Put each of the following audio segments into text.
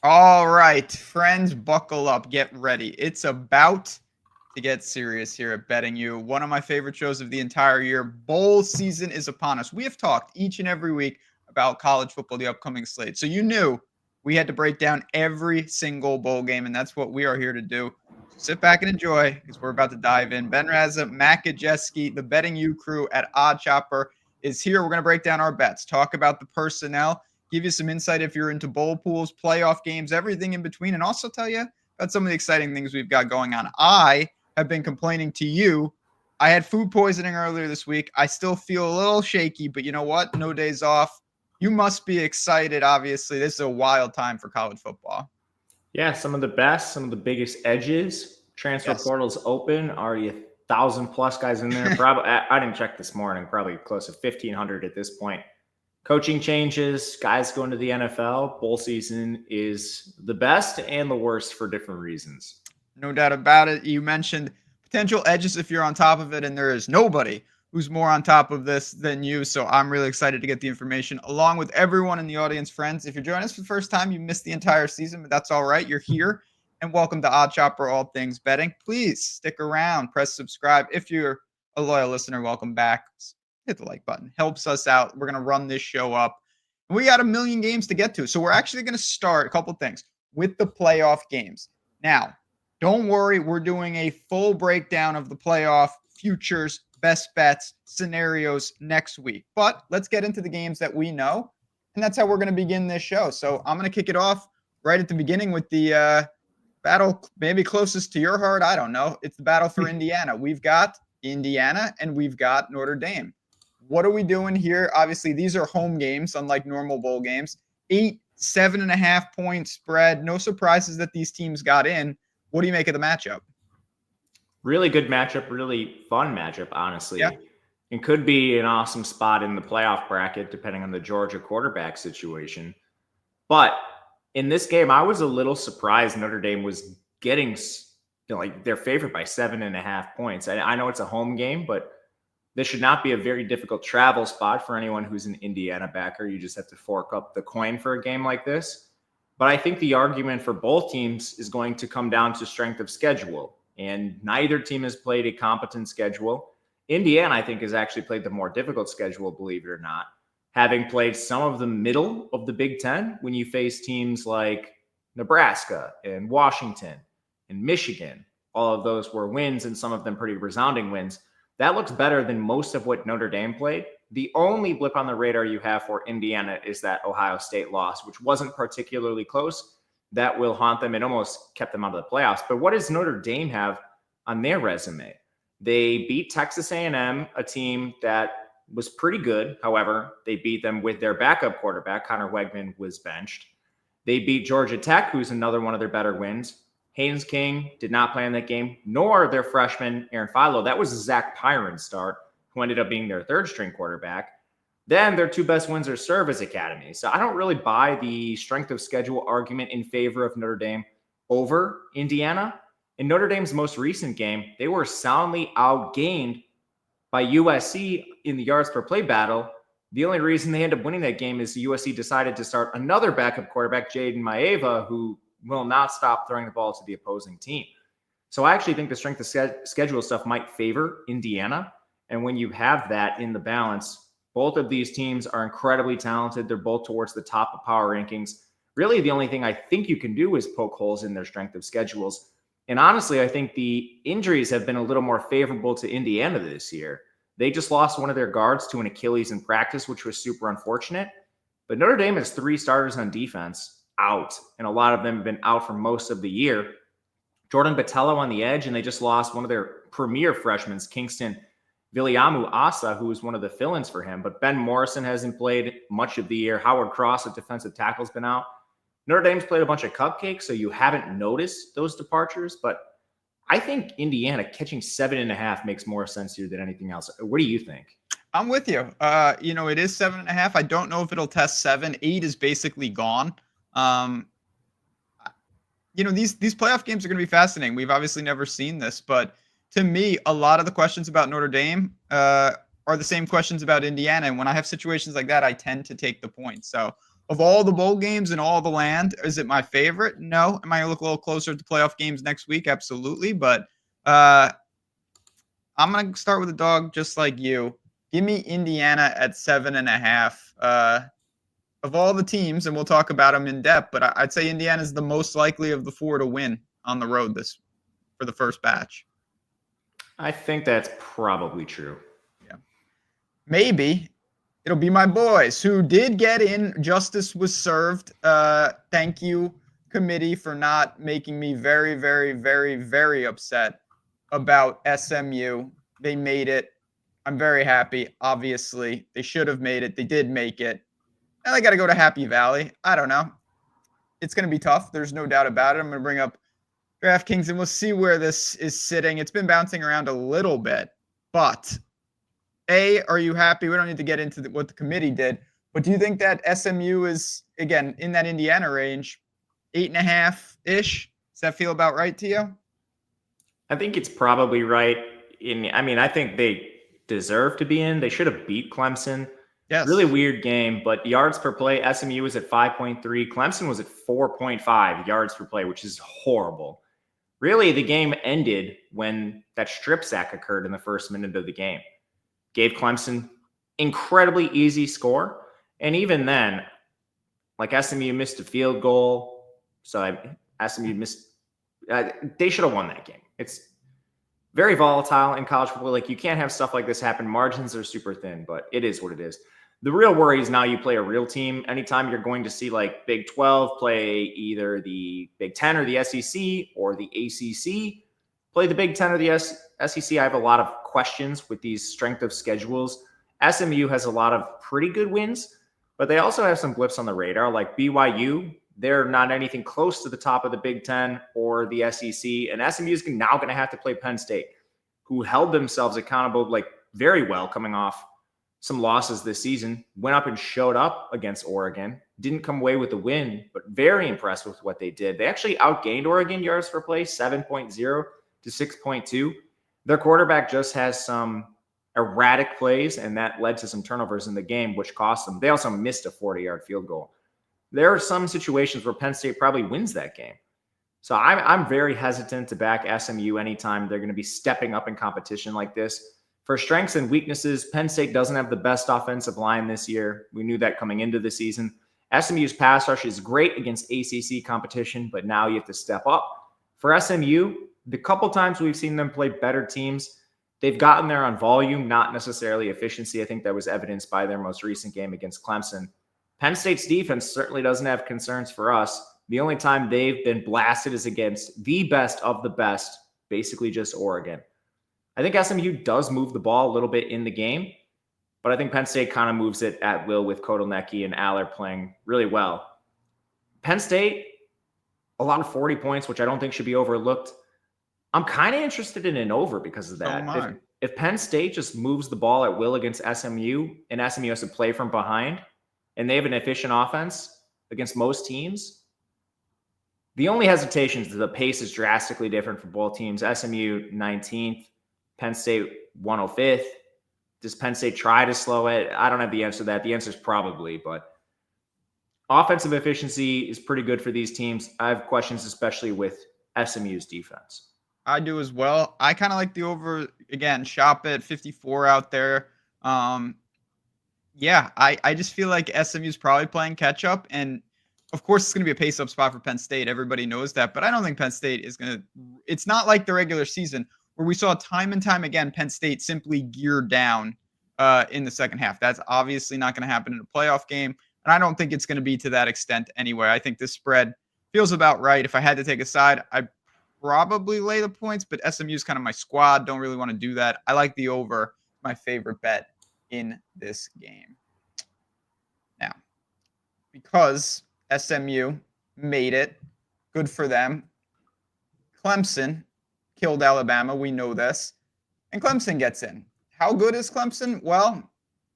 All right, friends, buckle up, get ready. It's about to get serious here at Betting You. One of my favorite shows of the entire year. Bowl season is upon us. We have talked each and every week about college football, the upcoming slate. So you knew we had to break down every single bowl game, and that's what we are here to do. So sit back and enjoy because we're about to dive in. Ben Rasa, Matt Gajewski, the Betting You crew at Odd Chopper is here. We're going to break down our bets, talk about the personnel, give you some insight if you're into bowl pools, playoff games, everything in between, and also tell you about some of the exciting things we've got going on. I have been complaining to you. I had food poisoning earlier this week. I still feel a little shaky, but you know what? No days off. You must be excited, obviously. This is a wild time for college football. Yeah, some of the best, some of the biggest edges. Transfer Yes. portals open. Already 1,000+ guys in there. Probably I didn't check this morning. Probably close to 1,500 at this point. Coaching changes. Guys going to the NFL. Bowl season is the best and the worst for different reasons. No doubt about it. You mentioned potential edges if you're on top of it, and there is nobody who's more on top of this than you. So I'm really excited to get the information along with everyone in the audience, friends. If you're joining us for the first time, you missed the entire season, but that's all right. You're here. And welcome to Odd Chopper, all things betting. Please stick around, press subscribe. If you're a loyal listener, welcome back. Hit the like button. Helps us out. We're going to run this show up. We got a million games to get to. So we're actually going to start a couple things with the playoff games. Now, don't worry, we're doing a full breakdown of the playoff futures, best bets, scenarios next week. But let's get into the games that we know, and that's how we're going to begin this show. So I'm going to kick it off right at the beginning with the battle maybe closest to your heart. I don't know. It's the battle for Indiana. We've got Indiana and we've got Notre Dame. What are we doing here? Obviously, these are home games, unlike normal bowl games. 7.5 point spread. No surprises that these teams got in. What do you make of the matchup? Really good matchup, really fun matchup, honestly. Yeah. And could be an awesome spot in the playoff bracket, depending on the Georgia quarterback situation. But in this game, I was a little surprised Notre Dame was getting, like their favorite by 7.5 points. I know it's a home game, but this should not be a very difficult travel spot for anyone who's an Indiana backer. You just have to fork up the coin for a game like this. But I think the argument for both teams is going to come down to strength of schedule. And neither team has played a competent schedule. Indiana, I think, has actually played the more difficult schedule, believe it or not, having played some of the middle of the Big Ten when you face teams like Nebraska and Washington and Michigan. All of those were wins, and some of them pretty resounding wins. That looks better than most of what Notre Dame played. The only blip on the radar you have for Indiana is that Ohio State loss, which wasn't particularly close. That will haunt them. It almost kept them out of the playoffs. But what does Notre Dame have on their resume? They beat Texas A&M, a team that was pretty good. However, they beat them with their backup quarterback. Connor Wegman was benched. They beat Georgia Tech, who's another one of their better wins. Haynes King did not play in that game, nor their freshman Aaron Philo. That was a Zach Pyron start, who ended up being their third-string quarterback. Then their two best wins are Service Academy. So I don't really buy the strength of schedule argument in favor of Notre Dame over Indiana. In Notre Dame's most recent game, they were soundly outgained by USC in the yards per play battle. The only reason they ended up winning that game is USC decided to start another backup quarterback, Jaden Maeva, who will not stop throwing the ball to the opposing team. So I actually think the strength of schedule stuff might favor Indiana. And when you have that in the balance, both of these teams are incredibly talented. They're both towards the top of power rankings. Really, the only thing I think you can do is poke holes in their strength of schedules. And honestly, I think the injuries have been a little more favorable to Indiana this year. They just lost one of their guards to an Achilles in practice, which was super unfortunate. But Notre Dame has 3 starters on defense out, and a lot of them have been out for most of the year. Jordan Botelho on the edge, and they just lost one of their premier freshmen, Kingston Viliamu Asa, who was one of the fill-ins for him. But Ben Morrison hasn't played much of the year. Howard Cross, a defensive tackle, has been out. Notre Dame's played a bunch of cupcakes, so you haven't noticed those departures. But I think Indiana catching 7.5 makes more sense here than anything else. What do you think? I'm with you. It is 7.5. I don't know if it'll test 7. 8 is basically gone. These playoff games are going to be fascinating. We've obviously never seen this, but to me, a lot of the questions about Notre Dame are the same questions about Indiana. And when I have situations like that, I tend to take the points. So Of all the bowl games in all the land, is it my favorite? No. Am I going to look a little closer at the playoff games next week? Absolutely. But I'm going to start with a dog just like you. Give me Indiana at 7.5. Of all the teams, and we'll talk about them in depth, but I'd say Indiana is the most likely of the four to win on the road for the first batch. I think that's probably true. Yeah. Maybe it'll be my boys who did get in. Justice was served. Thank you, committee, for not making me very, very, very, very upset about SMU. They made it. I'm very happy. Obviously, they should have made it. They did make it. And I got to go to Happy Valley. I don't know. It's going to be tough. There's no doubt about it. I'm going to bring up DraftKings, and we'll see where this is sitting. It's been bouncing around a little bit, but are you happy? We don't need to get into what the committee did, but do you think that SMU is, again, in that Indiana range, 8.5-ish? Does that feel about right to you? I think it's probably right. I think they deserve to be in. They should have beat Clemson. Yes. Really weird game, but yards per play, SMU was at 5.3. Clemson was at 4.5 yards per play, which is horrible. Really, the game ended when that strip sack occurred in the first minute of the game. Gave Clemson incredibly easy score. And even then, like SMU missed a field goal. So SMU missed. They should have won that game. It's very volatile in college football. Like, you can't have stuff like this happen. Margins are super thin, but it is what it is. The real worry is now you play a real team. Anytime you're going to see like Big 12 play either the Big 10 or the SEC or the ACC, play the Big 10 or the SEC. I have a lot of questions with these strength of schedules. SMU has a lot of pretty good wins, but they also have some blips on the radar. Like BYU, they're not anything close to the top of the Big 10 or the SEC. And SMU is now going to have to play Penn State, who held themselves accountable like very well coming off some losses this season, went up and showed up against Oregon, didn't come away with the win, but very impressed with what they did. They actually outgained Oregon yards per play, 7.0 to 6.2. Their quarterback just has some erratic plays, and that led to some turnovers in the game, which cost them. They also missed a 40-yard field goal. There are some situations where Penn State probably wins that game. So I'm very hesitant to back SMU anytime they're going to be stepping up in competition like this. For strengths and weaknesses, Penn State doesn't have the best offensive line this year. We knew that coming into the season. SMU's pass rush is great against ACC competition, but now you have to step up. For SMU, the couple times we've seen them play better teams, they've gotten there on volume, not necessarily efficiency. I think that was evidenced by their most recent game against Clemson. Penn State's defense certainly doesn't have concerns for us. The only time they've been blasted is against the best of the best, basically just Oregon. I think SMU does move the ball a little bit in the game, but I think Penn State kind of moves it at will with Kotelnicki and Aller playing really well. Penn State, a lot of 40 points, which I don't think should be overlooked. I'm kind of interested in an over because of that. If Penn State just moves the ball at will against SMU and SMU has to play from behind and they have an efficient offense against most teams, the only hesitation is the pace is drastically different for both teams. SMU 19th, Penn State 105th. Does Penn State try to slow it? I don't have the answer to that. The answer is probably, but offensive efficiency is pretty good for these teams. I have questions, especially with SMU's defense. I do as well. I kind of like the over, again, shop at 54 out there. Yeah, I just feel like SMU's probably playing catch up, and of course it's going to be a pace up spot for Penn State. Everybody knows that, but I don't think Penn State is going to, it's not like the regular season where we saw time and time again Penn State simply gear down in the second half. That's obviously not going to happen in a playoff game, and I don't think it's going to be to that extent anyway. I think this spread feels about right. If I had to take a side, I'd probably lay the points, but SMU is kind of my squad. Don't really want to do that. I like the over, my favorite bet in this game. Now, because SMU made it, good for them. Clemson killed Alabama. We know this. And Clemson gets in. How good is Clemson? Well,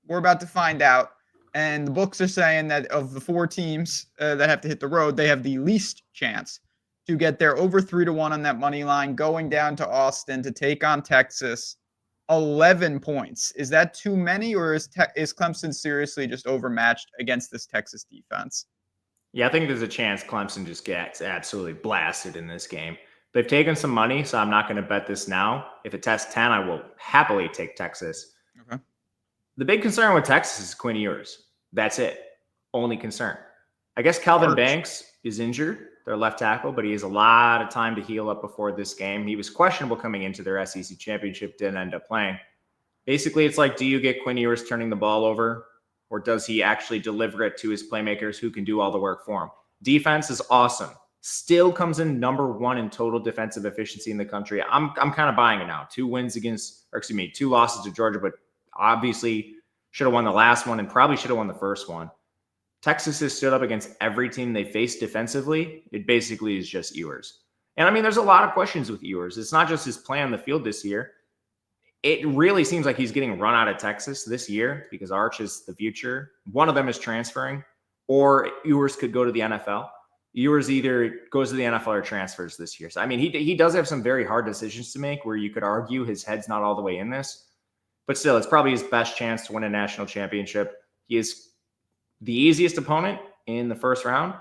we're about to find out. And the books are saying that of the four teams that have to hit the road, they have the least chance to get there, over 3-1 on that money line, going down to Austin to take on Texas. 11 points. Is that too many, or is Clemson seriously just overmatched against this Texas defense? Yeah, I think there's a chance Clemson just gets absolutely blasted in this game. They've taken some money, so I'm not going to bet this now. If it tests 10, I will happily take Texas. Okay. The big concern with Texas is Quinn Ewers. That's it. Only concern. I guess Calvin Arch. Banks is injured, their left tackle, but he has a lot of time to heal up before this game. He was questionable coming into their SEC championship, didn't end up playing. Basically, it's like, do you get Quinn Ewers turning the ball over, or does he actually deliver it to his playmakers who can do all the work for him? Defense is awesome. Still comes in number 1 in total defensive efficiency in the country. I'm kind of buying it now. 2 losses to Georgia, but obviously should have won the last one and probably should have won the first one. Texas has stood up against every team they faced defensively. It basically is just Ewers. And I mean, there's a lot of questions with Ewers. It's not just his play on the field this year. It really seems like he's getting run out of Texas this year because Arch is the future. One of them is transferring, or Ewers could go to the NFL. Ewers either goes to the NFL or transfers this year. So, I mean, he does have some very hard decisions to make where you could argue his head's not all the way in this. But still, it's probably his best chance to win a national championship. He is the easiest opponent in the first round.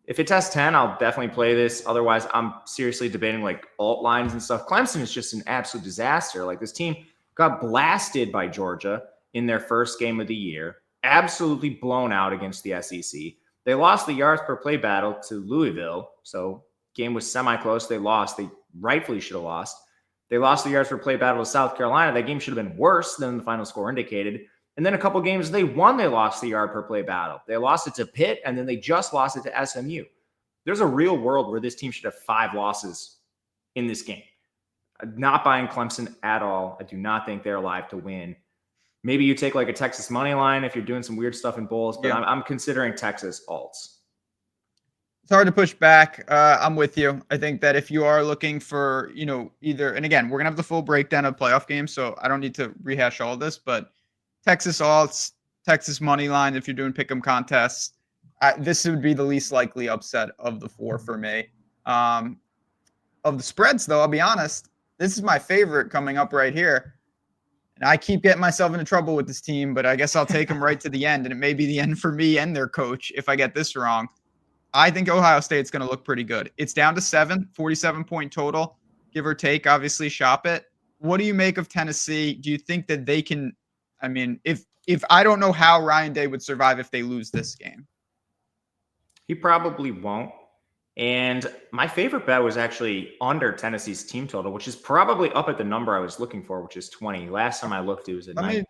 If it tests 10, I'll definitely play this. Otherwise, I'm seriously debating like alt lines and stuff. Clemson is just an absolute disaster. Like, this team got blasted by Georgia in their first game of the year, absolutely blown out against the SEC. They lost the yards per play battle to Louisville. So game was semi-close. They lost. They rightfully should have lost. They lost the yards per play battle to South Carolina. That game should have been worse than the final score indicated. And then a couple games they won, they lost the yard per play battle. They lost it to Pitt, and then they just lost it to SMU. There's a real world where this team should have 5 losses in this game. I'm not buying Clemson at all. I do not think they're alive to win. Maybe you take like a Texas money line if you're doing some weird stuff in bowls, but yeah. I'm considering Texas alts. It's hard to push back. I'm with you. I think that if you are looking for, either, and again, we're going to have the full breakdown of playoff games, so I don't need to rehash all this, but Texas alts, Texas money line, if you're doing pick'em contests, this would be the least likely upset of the 4 for me. Of the spreads, though, I'll be honest, this is my favorite coming up right here. And I keep getting myself into trouble with this team, but I guess I'll take them right to the end, and it may be the end for me and their coach if I get this wrong. I think Ohio State's going to look pretty good. It's down to 7, 47-point total, give or take. Obviously, shop it. What do you make of Tennessee? Do you think that they can – I mean, if I don't know how Ryan Day would survive if they lose this game. He probably won't. And my favorite bet was actually under Tennessee's team total, which is probably up at the number I was looking for, which is 20. Last time I looked, it was at 19.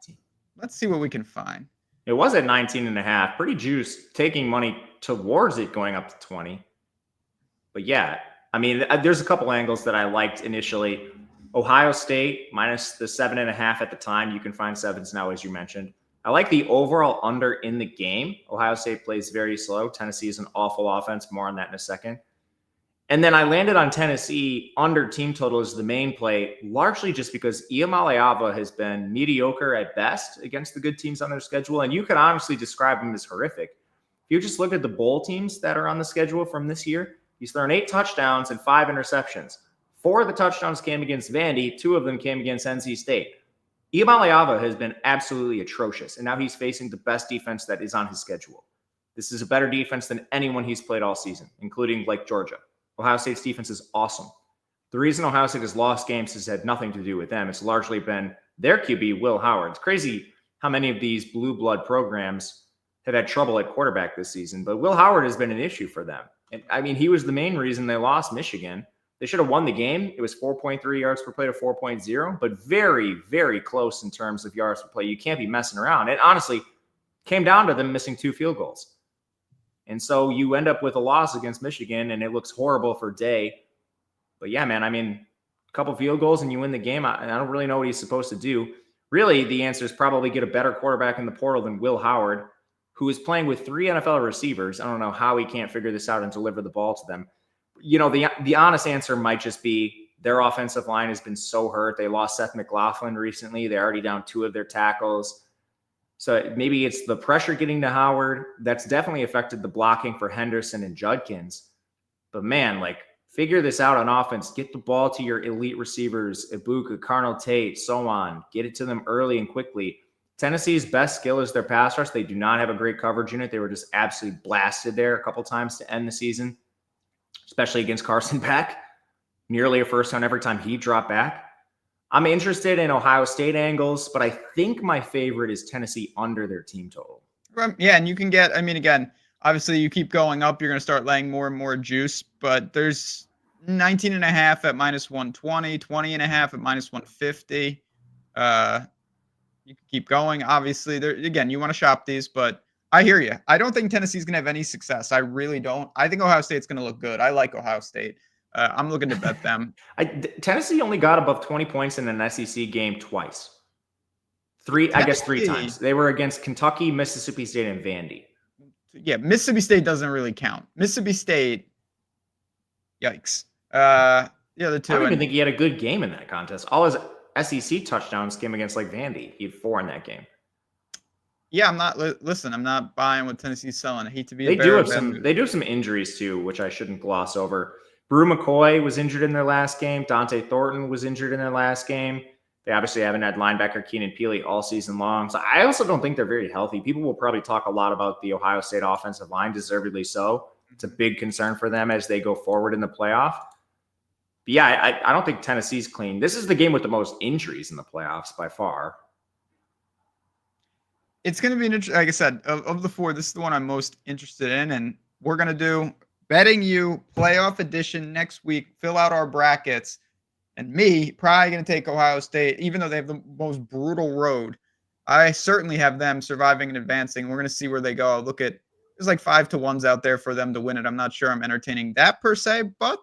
Let's see what we can find. It was at 19.5. Pretty juiced, taking money towards it going up to 20. But yeah, I mean, there's a couple angles that I liked initially. Ohio State minus the 7.5 at the time. You can find 7s now, as you mentioned. I like the overall under in the game. Ohio State plays very slow. Tennessee is an awful offense. More on that in a second. And then I landed on Tennessee under team total as the main play, largely just because Iamaleava has been mediocre at best against the good teams on their schedule. And you could honestly describe him as horrific. If you just look at the bowl teams that are on the schedule from this year, he's thrown 8 touchdowns and 5 interceptions. 4 of the touchdowns came against Vandy. 2 of them came against NC State. Iamaleava has been absolutely atrocious, and now he's facing the best defense that is on his schedule. This is a better defense than anyone he's played all season, including like Georgia. Ohio State's defense is awesome. The reason Ohio State has lost games has had nothing to do with them. It's largely been their QB, Will Howard. It's crazy how many of these blue blood programs have had trouble at quarterback this season, but Will Howard has been an issue for them. And I mean, he was the main reason they lost Michigan. They should have won the game. It was 4.3 yards per play to 4.0, but very, very close in terms of yards per play. You can't be messing around. It honestly came down to them missing 2 field goals. And so you end up with a loss against Michigan, and it looks horrible for Day. But yeah, man, I mean, a couple field goals and you win the game. I don't really know what he's supposed to do. Really, the answer is probably get a better quarterback in the portal than Will Howard, who is playing with 3 NFL receivers. I don't know how he can't figure this out and deliver the ball to them. You know, the honest answer might just be their offensive line has been so hurt. They lost Seth McLaughlin recently. They're already down 2 of their tackles. So maybe it's the pressure getting to Howard. That's definitely affected the blocking for Henderson and Judkins. But man, like figure this out on offense. Get the ball to your elite receivers, Ibuka, Carnell Tate, so on. Get it to them early and quickly. Tennessee's best skill is their pass rush. They do not have a great coverage unit. They were just absolutely blasted there a couple times to end the season, especially against Carson Beck. Nearly a first down every time he dropped back. I'm interested in Ohio State angles, but I think my favorite is Tennessee under their team total. Yeah, and you can get, I mean, again, obviously you keep going up, you're going to start laying more and more juice, but there's 19.5 at -120, 20.5 at -150. You can keep going. Obviously, there again, you want to shop these, but I hear you. I don't think Tennessee's going to have any success. I really don't. I think Ohio State's going to look good. I like Ohio State. I'm looking to bet them. Tennessee only got above 20 points in an SEC game twice. Three times. They were against Kentucky, Mississippi State, and Vandy. Yeah, Mississippi State doesn't really count. Mississippi State, yikes. The other two. I don't even think he had a good game in that contest. All his SEC touchdowns came against like Vandy. He had 4 in that game. Yeah, I'm not. Listen, I'm not buying what Tennessee's selling. I hate to be. They do have some injuries too, which I shouldn't gloss over. Brew McCoy was injured in their last game. Dante Thornton was injured in their last game. They obviously haven't had linebacker Keenan Peely all season long. So I also don't think they're very healthy. People will probably talk a lot about the Ohio State offensive line, deservedly so. It's a big concern for them as they go forward in the playoff. But yeah, I don't think Tennessee's clean. This is the game with the most injuries in the playoffs by far. It's going to be an interesting, like I said, of the 4, this is the one I'm most interested in. And we're going to do Betting You playoff edition next week. Fill out our brackets. And me, probably going to take Ohio State, even though they have the most brutal road. I certainly have them surviving and advancing. We're going to see where they go. Look at, there's like 5-1s out there for them to win it. I'm not sure I'm entertaining that per se, but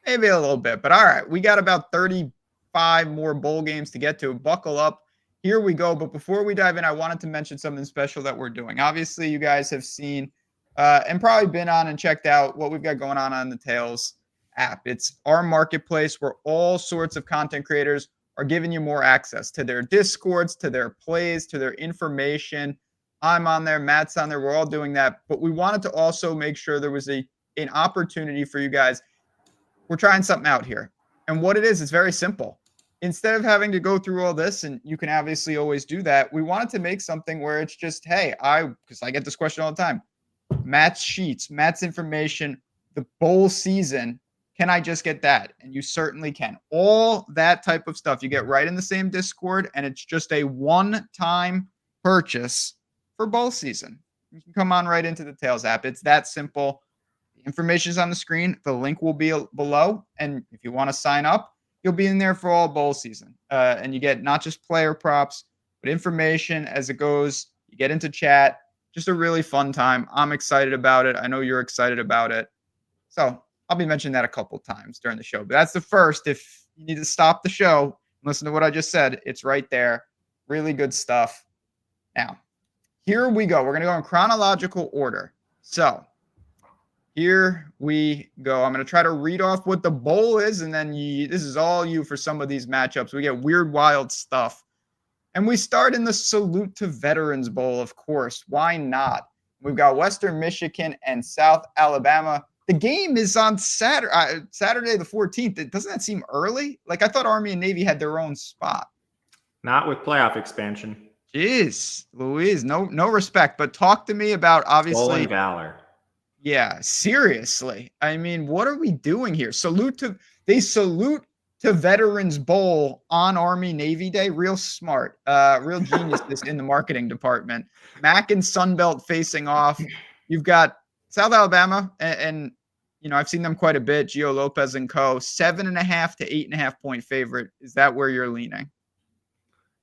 maybe a little bit. But all right, we got about 35 more bowl games to get to. Buckle up. Here we go. But before we dive in, I wanted to mention something special that we're doing. Obviously, you guys have seen and probably been on and checked out what we've got going on the Tails app. It's our marketplace where all sorts of content creators are giving you more access to their Discords, to their plays, to their information. I'm on there, Matt's on there. We're all doing that. But we wanted to also make sure there was an opportunity for you guys. We're trying something out here. And what it is very simple. Instead of having to go through all this, and you can obviously always do that, we wanted to make something where it's just, hey, because I get this question all the time, Matt's sheets, Matt's information, the bowl season, can I just get that? And you certainly can. All that type of stuff you get right in the same Discord, and it's just a one-time purchase for bowl season. You can come on right into the Tails app. It's that simple. The information is on the screen. The link will be below. And if you want to sign up, you'll be in there for all bowl season. And you get not just player props, but information as it goes. You get into chat. Just a really fun time. I'm excited about it. I know you're excited about it. So I'll be mentioning that a couple times during the show. But that's the first. If you need to stop the show and listen to what I just said, it's right there. Really good stuff. Now, here we go. We're going to go in chronological order. So here we go. I'm going to try to read off what the bowl is, and then this is all you for some of these matchups. We get weird, wild stuff. And we start in the Salute to Veterans Bowl, of course. Why not? We've got Western Michigan and South Alabama. The game is on Saturday the 14th. Doesn't that seem early? Like, I thought Army and Navy had their own spot. Not with playoff expansion. Jeez, Louise, no respect. But talk to me about, obviously, Stolen valor. Yeah, seriously. I mean, what are we doing here? They salute to Veterans Bowl on Army Navy Day. Real smart, real genius in the marketing department. Mac and Sunbelt facing off. You've got South Alabama, and you know, I've seen them quite a bit. Gio Lopez and co. 7.5 to 8.5 point favorite. Is that where you're leaning?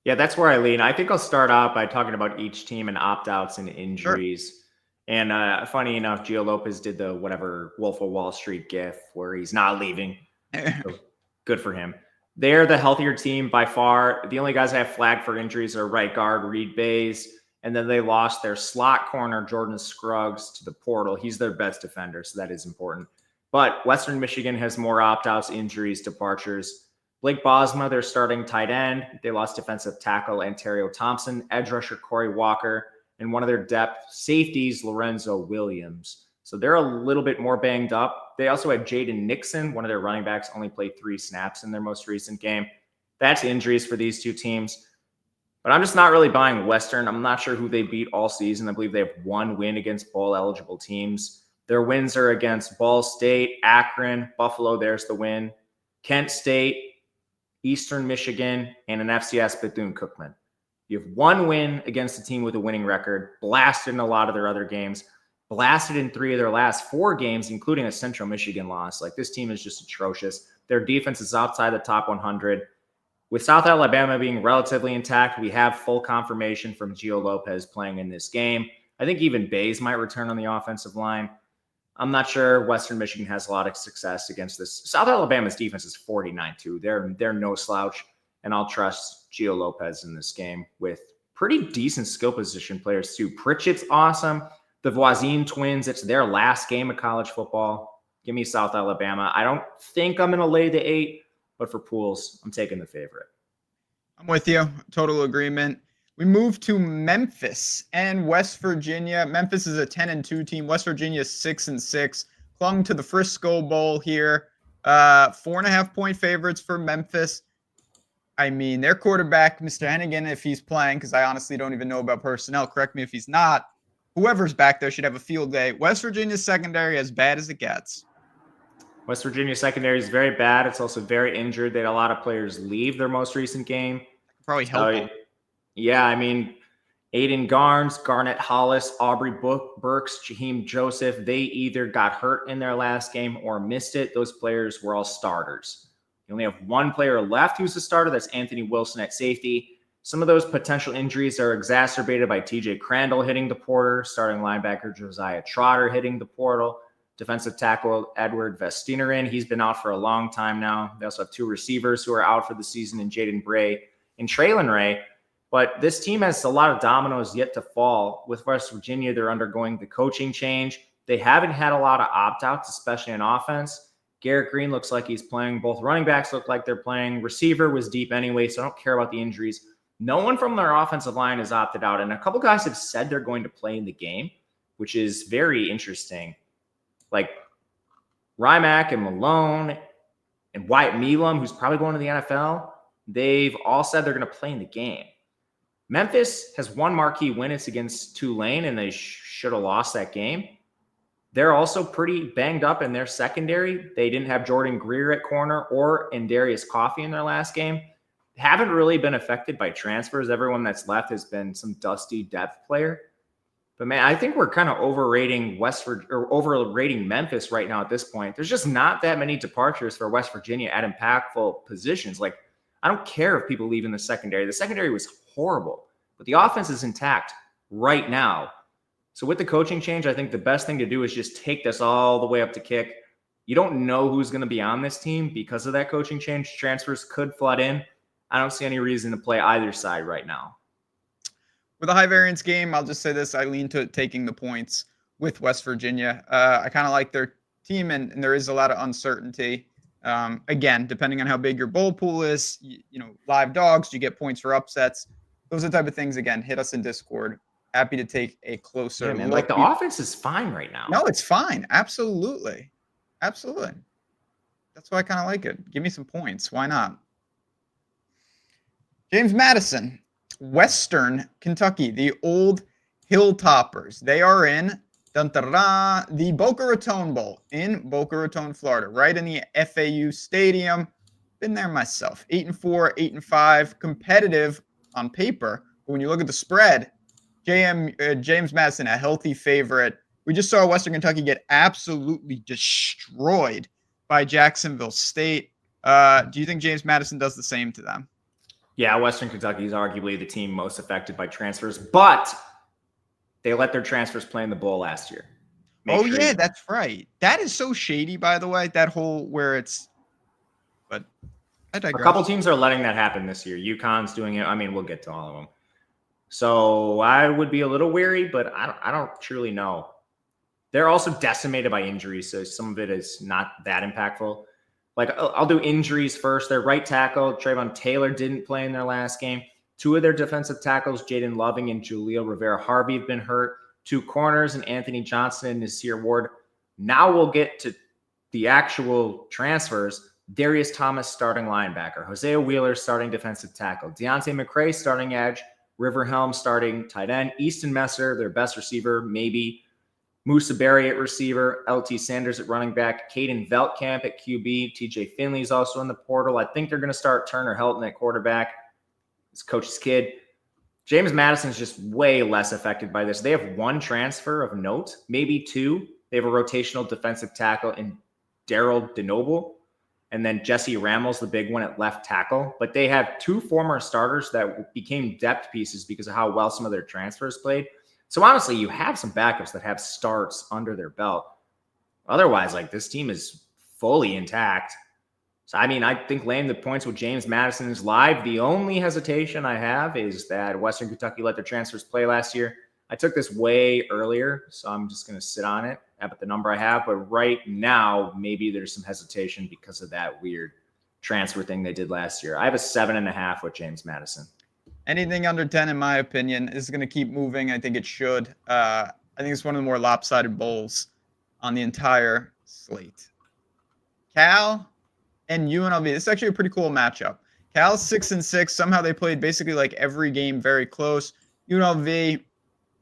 Yeah, that's where I lean. I think I'll start out by talking about each team and opt-outs and injuries. Sure. And funny enough, Gio Lopez did the whatever Wolf of Wall Street gif where he's not leaving. So good for him. They're the healthier team by far. The only guys I have flagged for injuries are right guard Reed Bays, and then they lost their slot corner Jordan Scruggs to the portal. He's their best defender, so that is important. But Western Michigan has more opt-outs, injuries, departures. Blake Bosma, their starting tight end. They lost defensive tackle Ontario Thompson, edge rusher Corey Walker, and one of their depth safeties, Lorenzo Williams. So they're a little bit more banged up. They also had Jaden Nixon, one of their running backs, only played 3 snaps in their most recent game. That's injuries for these two teams. But I'm just not really buying Western. I'm not sure who they beat all season. I believe they have 1 win against bowl-eligible teams. Their wins are against Ball State, Akron, Buffalo, there's the win, Kent State, Eastern Michigan, and an FCS Bethune-Cookman. You have 1 win against a team with a winning record, blasted in a lot of their other games, blasted in 3 of their last 4 games, including a Central Michigan loss. Like, this team is just atrocious. Their defense is outside the top 100. With South Alabama being relatively intact, we have full confirmation from Gio Lopez playing in this game. I think even Bays might return on the offensive line. I'm not sure Western Michigan has a lot of success against this. South Alabama's defense is 49-2. They're no slouch, and I'll trust Gio Lopez in this game with pretty decent skill position players too. Pritchett's awesome. The Voisin twins, it's their last game of college football. Give me South Alabama. I don't think I'm going to lay the 8, but for pools, I'm taking the favorite. I'm with you. Total agreement. We move to Memphis and West Virginia. Memphis is a 10-2 team. West Virginia is 6-6. Clung to the Frisco Bowl here. 4.5-point favorites for Memphis. I mean, their quarterback, Mr. Hennigan, if he's playing, because I honestly don't even know about personnel. Correct me if he's not. Whoever's back there should have a field day. West Virginia's secondary as bad as it gets. West Virginia secondary is very bad. It's also very injured. They had a lot of players leave their most recent game. Probably help them. Yeah, I mean, Aiden Garnes, Garnett Hollis, Aubrey Burks, Jaheim Joseph, they either got hurt in their last game or missed it. Those players were all starters. You only have 1 player left who's a starter. That's Anthony Wilson at safety. Some of those potential injuries are exacerbated by TJ Crandall hitting the portal, starting linebacker Josiah Trotter hitting the portal, defensive tackle Edward Vestinarin. He's been out for a long time now. They also have 2 receivers who are out for the season in Jaden Bray and Traylon Ray. But this team has a lot of dominoes yet to fall. With West Virginia, they're undergoing the coaching change. They haven't had a lot of opt-outs, especially in offense. Garrett Green looks like he's playing. Both running backs look like they're playing. Receiver was deep anyway, so I don't care about the injuries. No one from their offensive line has opted out. And a couple guys have said they're going to play in the game, which is very interesting. Like Rymack and Malone and Wyatt Meelam, who's probably going to the NFL, they've all said they're going to play in the game. Memphis has 1 marquee win. It's against Tulane, and they should have lost that game. They're also pretty banged up in their secondary. They didn't have Jordan Greer at corner or Darius Coffey in their last game. Haven't really been affected by transfers. Everyone that's left has been some dusty depth player. But, man, I think we're kind of overrating overrating Memphis right now at this point. There's just not that many departures for West Virginia at impactful positions. Like, I don't care if people leave in the secondary. The secondary was horrible, but the offense is intact right now. So with the coaching change, I think the best thing to do is just take this all the way up to kick. You don't know who's going to be on this team because of that coaching change. Transfers could flood in. I don't see any reason to play either side right now. With a high variance game, I'll just say this. I lean to taking the points with West Virginia. I kind of like their team, and there is a lot of uncertainty. Again, depending on how big your bowl pool is, live dogs, you get points for upsets. Those are the type of things, again, hit us in Discord. Happy to take a closer look. Like, the offense is fine right now. No, it's fine. Absolutely. Absolutely. That's why I kind of like it. Give me some points. Why not? James Madison, Western Kentucky, the old Hilltoppers. They are in the Boca Raton Bowl in Boca Raton, Florida, right in the FAU Stadium. Been there myself. 8-4, 8-5, competitive on paper. But when you look at the spread, James Madison, a healthy favorite. We just saw Western Kentucky get absolutely destroyed by Jacksonville State. Do you think James Madison does the same to them? Yeah, Western Kentucky is arguably the team most affected by transfers, but they let their transfers play in the bowl last year. That's right. That is so shady, by the way, that whole where it's – but I digress. A couple teams are letting that happen this year. UConn's doing it. I mean, we'll get to all of them. So I would be a little wary, but I don't truly know. They're also decimated by injuries, so some of it is not that impactful. Like, I'll do injuries first. Their right tackle, Trayvon Taylor, didn't play in their last game. 2 of their defensive tackles, Jaden Loving and Julio Rivera-Harvey, have been hurt. 2 corners, and Anthony Johnson and Nasir Ward. Now we'll get to the actual transfers, Darius Thomas starting linebacker, Hosea Wheeler starting defensive tackle, Deontay McCray starting edge, River Helm starting tight end, Easton Messer, their best receiver, maybe, Musa Berry at receiver, LT Sanders at running back, Caden Veltkamp at QB, TJ Finley is also in the portal. I think they're going to start Turner Helton at quarterback. His coach's kid. James Madison's just way less affected by this. They have one transfer of note, maybe two. They have a rotational defensive tackle in Daryl DeNoble, and then Jesse Ramels, the big one at left tackle. But they have two former starters that became depth pieces because of how well some of their transfers played. So honestly, you have some backups that have starts under their belt. Otherwise, like, this team is fully intact. So, I mean, I think laying the points with James Madison is live. The only hesitation I have is that Western Kentucky let their transfers play last year. I took this way earlier, so I'm just going to sit on it at the number I have. But right now, maybe there's some hesitation because of that weird transfer thing they did last year. I have a 7.5 with James Madison. Anything under 10, in my opinion, is going to keep moving. I think it should. I think it's one of the more lopsided bowls on the entire slate. Cal and UNLV. This is actually a pretty cool matchup. Cal's 6-6. Somehow they played basically like every game very close. UNLV,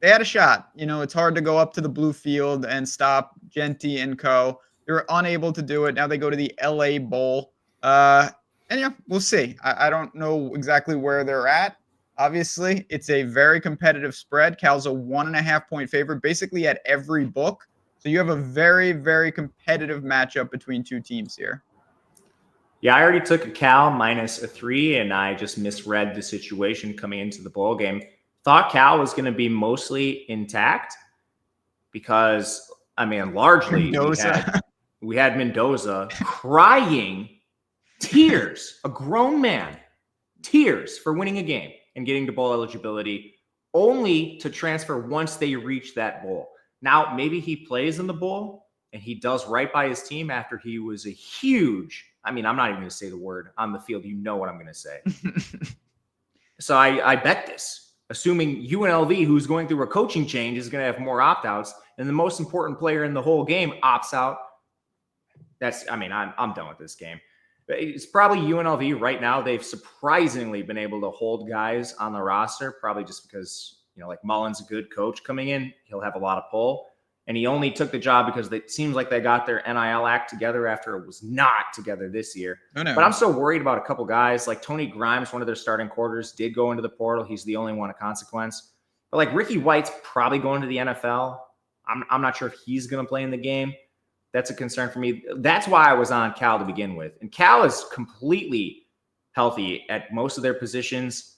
they had a shot. You know, it's hard to go up to the blue field and stop Genty and co. They were unable to do it. Now they go to the LA Bowl. And yeah, we'll see. I don't know exactly where they're at. Obviously, it's a very competitive spread. Cal's a 1.5 point favorite basically at every book. So you have a very, very competitive matchup between two teams here. Yeah, I already took a Cal -3, and I just misread the situation coming into the bowl game. Thought Cal was going to be mostly intact because, I mean, largely we had Mendoza crying tears, a grown man, tears for winning a game and getting to bowl eligibility, only to transfer once they reach that bowl. Now, maybe he plays in the bowl and he does right by his team after he was a huge, I mean, I'm not even going to say the word on the field. You know what I'm going to say. So I bet this, assuming UNLV, who's going through a coaching change, is going to have more opt-outs, and the most important player in the whole game opts out. I'm done with this game. It's probably UNLV right now. They've surprisingly been able to hold guys on the roster, probably just because, you know, like Mullen's a good coach coming in. He'll have a lot of pull. And he only took the job because it seems like they got their NIL act together after it was not together this year. Oh, no. But I'm still worried about a couple guys. Like Tony Grimes, one of their starting quarters, did go into the portal. He's the only one of consequence. But like Ricky White's probably going to the NFL. I'm not sure if he's going to play in the game. That's a concern for me. That's why I was on Cal to begin with. And Cal is completely healthy at most of their positions.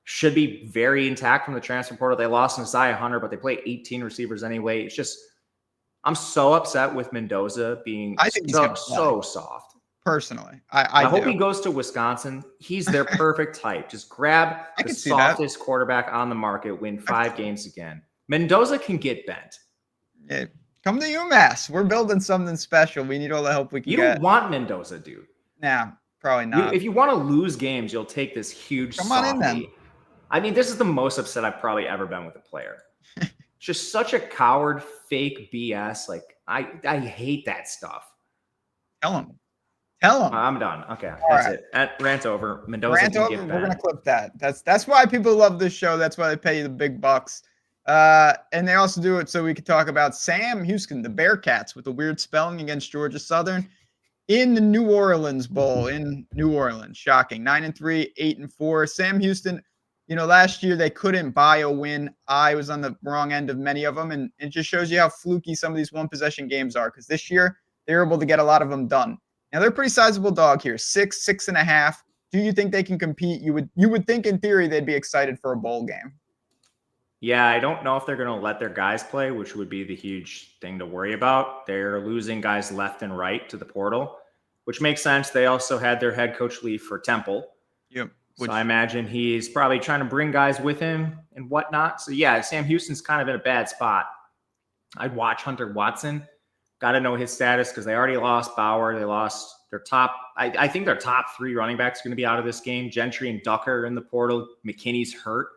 Should be very intact from the transfer portal. They lost Messiah Hunter, but they play 18 receivers anyway. It's just, I'm so upset with Mendoza being so soft. Personally, I hope he goes to Wisconsin. He's their perfect type. Just grab the softest quarterback on the market, win 5 games again. Mendoza can get bent. Yeah. Come to UMass. We're building something special. We need all the help we can get. You don't want Mendoza, dude. Nah, probably not. If you want to lose games, you'll take this huge Come on in then. I mean, this is the most upset I've probably ever been with a player. Just such a coward, fake BS. Like, I hate that stuff. Tell him. I'm done. Okay, that's it. Rant over. Mendoza Rant over. We're going to clip that. That's why people love this show. That's why they pay you the big bucks. And they also do it so we could talk about Sam Houston, the Bearcats, with a weird spelling against Georgia Southern in the New Orleans Bowl in New Orleans. Shocking. 9-3, 8-4. Sam Houston, you know, last year they couldn't buy a win. I was on the wrong end of many of them, and it just shows you how fluky some of these one-possession games are, because this year they were able to get a lot of them done. Now, they're a pretty sizable dog here, 6.5. Do you think they can compete? You would think in theory they'd be excited for a bowl game. Yeah, I don't know if they're going to let their guys play, which would be the huge thing to worry about. They're losing guys left and right to the portal, which makes sense. They also had their head coach leave for Temple. Yep. So I imagine he's probably trying to bring guys with him and whatnot. So yeah, Sam Houston's kind of in a bad spot. I'd watch Hunter Watson. Got to know his status because they already lost Bauer. They lost their top. I think their top 3 running backs are going to be out of this game. Gentry and Ducker in the portal. McKinney's hurt.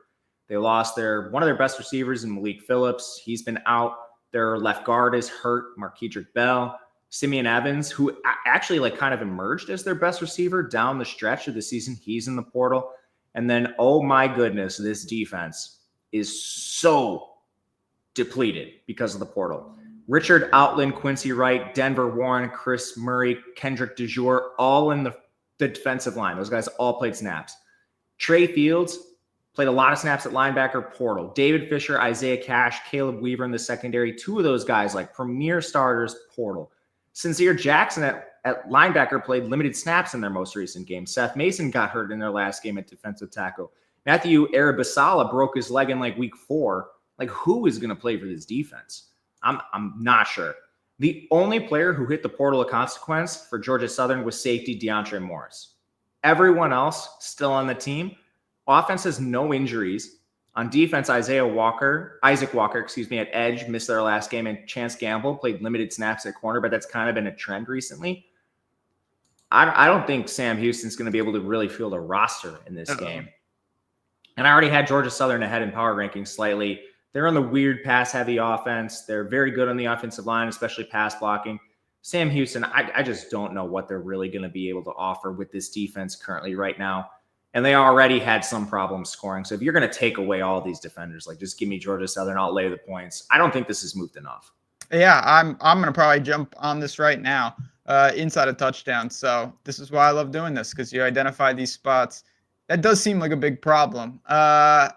They lost one of their best receivers in Malik Phillips. He's been out. Their left guard is hurt, Marquedrick Bell. Simeon Evans, who actually like kind of emerged as their best receiver down the stretch of the season. He's in the portal. And then, oh my goodness, this defense is so depleted because of the portal. Richard Outland, Quincy Wright, Denver Warren, Chris Murray, Kendrick DeJour, all in the defensive line. Those guys all played snaps. Trey Fields played a lot of snaps at linebacker, portal. David Fisher, Isaiah Cash, Caleb Weaver in the secondary. Two of those guys, like premier starters, portal. Sincere Jackson at linebacker played limited snaps in their most recent game. Seth Mason got hurt in their last game at defensive tackle. Matthew Arabasala broke his leg in like week 4. Like, who is going to play for this defense? I'm not sure. The only player who hit the portal of consequence for Georgia Southern was safety DeAndre Morris. Everyone else still on the team. Offense has no injuries. On defense, Isaac Walker, at edge, missed their last game, and Chance Gamble played limited snaps at corner, but that's kind of been a trend recently. I don't think Sam Houston's going to be able to really field a roster in this game. And I already had Georgia Southern ahead in power rankings slightly. They're on the weird pass-heavy offense. They're very good on the offensive line, especially pass blocking. Sam Houston, I just don't know what they're really going to be able to offer with this defense currently right now. And they already had some problems scoring. So if you're going to take away all these defenders, like just give me Georgia Southern, I'll lay the points. I don't think this has moved enough. Yeah, I'm going to probably jump on this right now inside a touchdown. So this is why I love doing this, because you identify these spots. That does seem like a big problem. I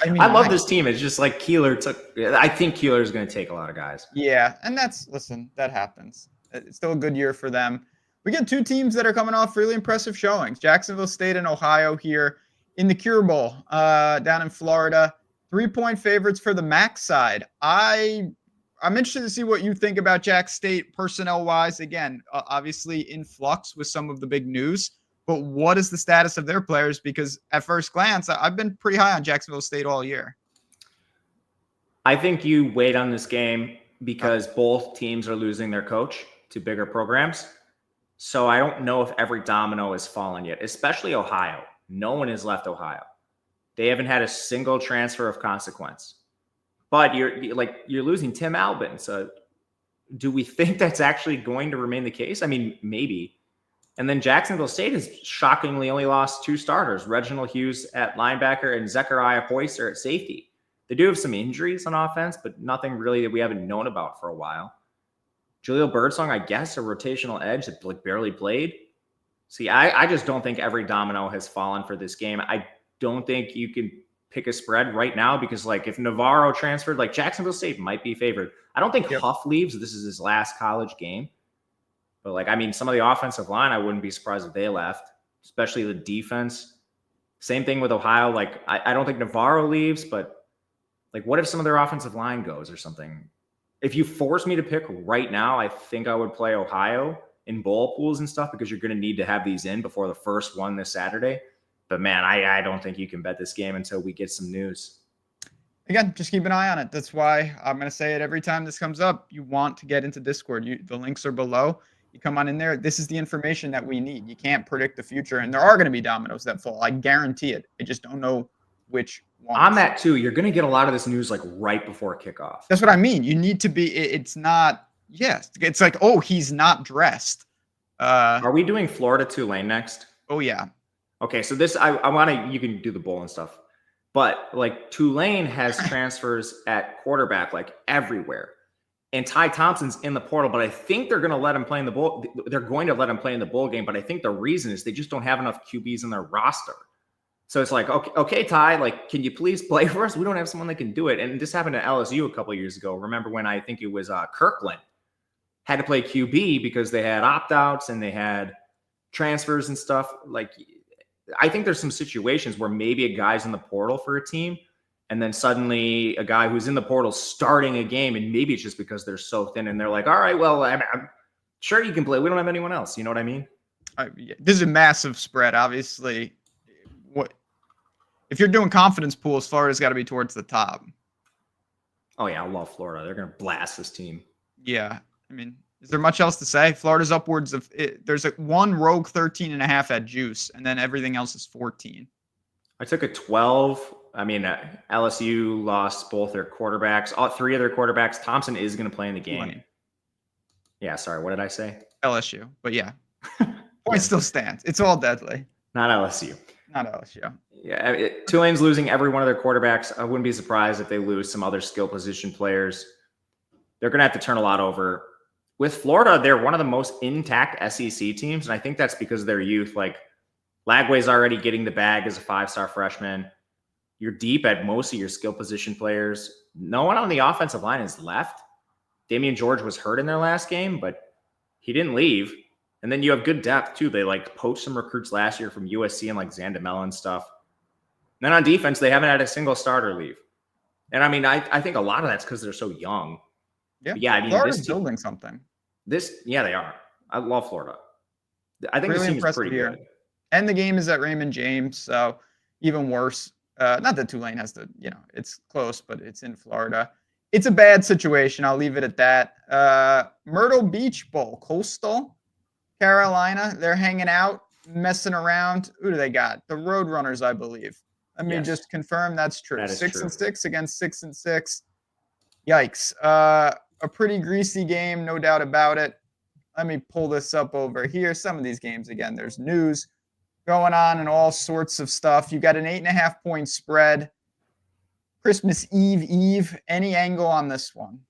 love this team. It's just like I think Keeler is going to take a lot of guys. Yeah, and that happens. It's still a good year for them. We get two teams that are coming off really impressive showings. Jacksonville State and Ohio here in the Cure Bowl down in Florida. 3-point favorites for the MAC side. I'm interested to see what you think about Jax State personnel-wise. Again, obviously in flux with some of the big news. But what is the status of their players? Because at first glance, I've been pretty high on Jacksonville State all year. I think you wait on this game because both teams are losing their coach to bigger programs. So I don't know if every domino has fallen yet, especially Ohio. No one has left Ohio. They haven't had a single transfer of consequence. But you're losing Tim Albin. So do we think that's actually going to remain the case? I mean, maybe. And then Jacksonville State has shockingly only lost 2 starters, Reginald Hughes at linebacker and Zechariah Hoyser at safety. They do have some injuries on offense, but nothing really that we haven't known about for a while. Jaleel Birdsong, I guess, a rotational edge that barely played. See, I just don't think every domino has fallen for this game. I don't think you can pick a spread right now because, like, if Navarro transferred, like, Jacksonville State might be favored. I don't think Huff leaves. This is his last college game. But, like, I mean, some of the offensive line, I wouldn't be surprised if they left, especially the defense. Same thing with Ohio. Like, I don't think Navarro leaves, but, like, what if some of their offensive line goes or something? If you force me to pick right now, I think I would play Ohio in bowl pools and stuff because you're going to need to have these in before the first one this Saturday. But, man, I don't think you can bet this game until we get some news. Again, just keep an eye on it. That's why I'm going to say it every time this comes up. You want to get into Discord. The links are below. You come on in there. This is the information that we need. You can't predict the future, and there are going to be dominoes that fall. I guarantee it. I just don't know which ones. On that, too, you're going to get a lot of this news, like, right before kickoff. That's what I mean. You need to be – it's not – yes. It's like, oh, he's not dressed. Are we doing Florida Tulane next? Oh, yeah. Okay, so this – I want to – you can do the bowl and stuff. But, like, Tulane has transfers at quarterback, like, everywhere. And Ty Thompson's in the portal, but I think they're going to let him play in the bowl. They're going to let him play in the bowl game, but I think the reason is they just don't have enough QBs in their roster. So it's like, okay, Ty, like, can you please play for us? We don't have someone that can do it. And this happened at LSU a couple of years ago. Remember when I think it was Kirkland had to play QB because they had opt-outs and they had transfers and stuff. Like, I think there's some situations where maybe a guy's in the portal for a team, and then suddenly a guy who's in the portal starting a game, and maybe it's just because they're so thin, and they're like, all right, well, I'm sure you can play. We don't have anyone else. You know what I mean? This is a massive spread, obviously. If you're doing confidence pools, Florida's got to be towards the top. Oh, yeah, I love Florida. They're going to blast this team. Yeah. I mean, is there much else to say? Florida's upwards of – there's one rogue 13.5 at juice, and then everything else is 14. I took a 12. I mean, LSU lost both their quarterbacks, all 3 of their quarterbacks. Thompson is going to play in the game. Yeah, sorry. What did I say? LSU. But yeah, point Yeah. still stands. It's all deadly. Not LSU. Not LSU. Yeah, Tulane's losing every one of their quarterbacks. I wouldn't be surprised if they lose some other skill position players. They're going to have to turn a lot over. With Florida, they're one of the most intact SEC teams, and I think that's because of their youth. Like, Lagway's already getting the bag as a 5-star freshman. You're deep at most of your skill position players. No one on the offensive line is left. Damian George was hurt in their last game, but he didn't leave. And then you have good depth, too. They, like, poached some recruits last year from USC and, like, Zandamela and stuff. And then on defense, they haven't had a single starter leave. And, I mean, I think a lot of that's because they're so young. Yeah, but yeah, I mean, Florida's building something. Yeah, they are. I love Florida. I think Really this team is pretty here. good. And the game is at Raymond James, so even worse. Not that Tulane has to, it's close, but it's in Florida. It's a bad situation. I'll leave it at that. Myrtle Beach Bowl, Coastal Carolina. They're hanging out, messing around. Who do they got? The Roadrunners, I believe. Let me just confirm that's true. That is 6-6 against 6-6. Yikes. A pretty greasy game, no doubt about it. Let me pull this up over here. Some of these games, again, there's news going on and all sorts of stuff. You got an 8.5-point spread. Christmas Eve. Any angle on this one?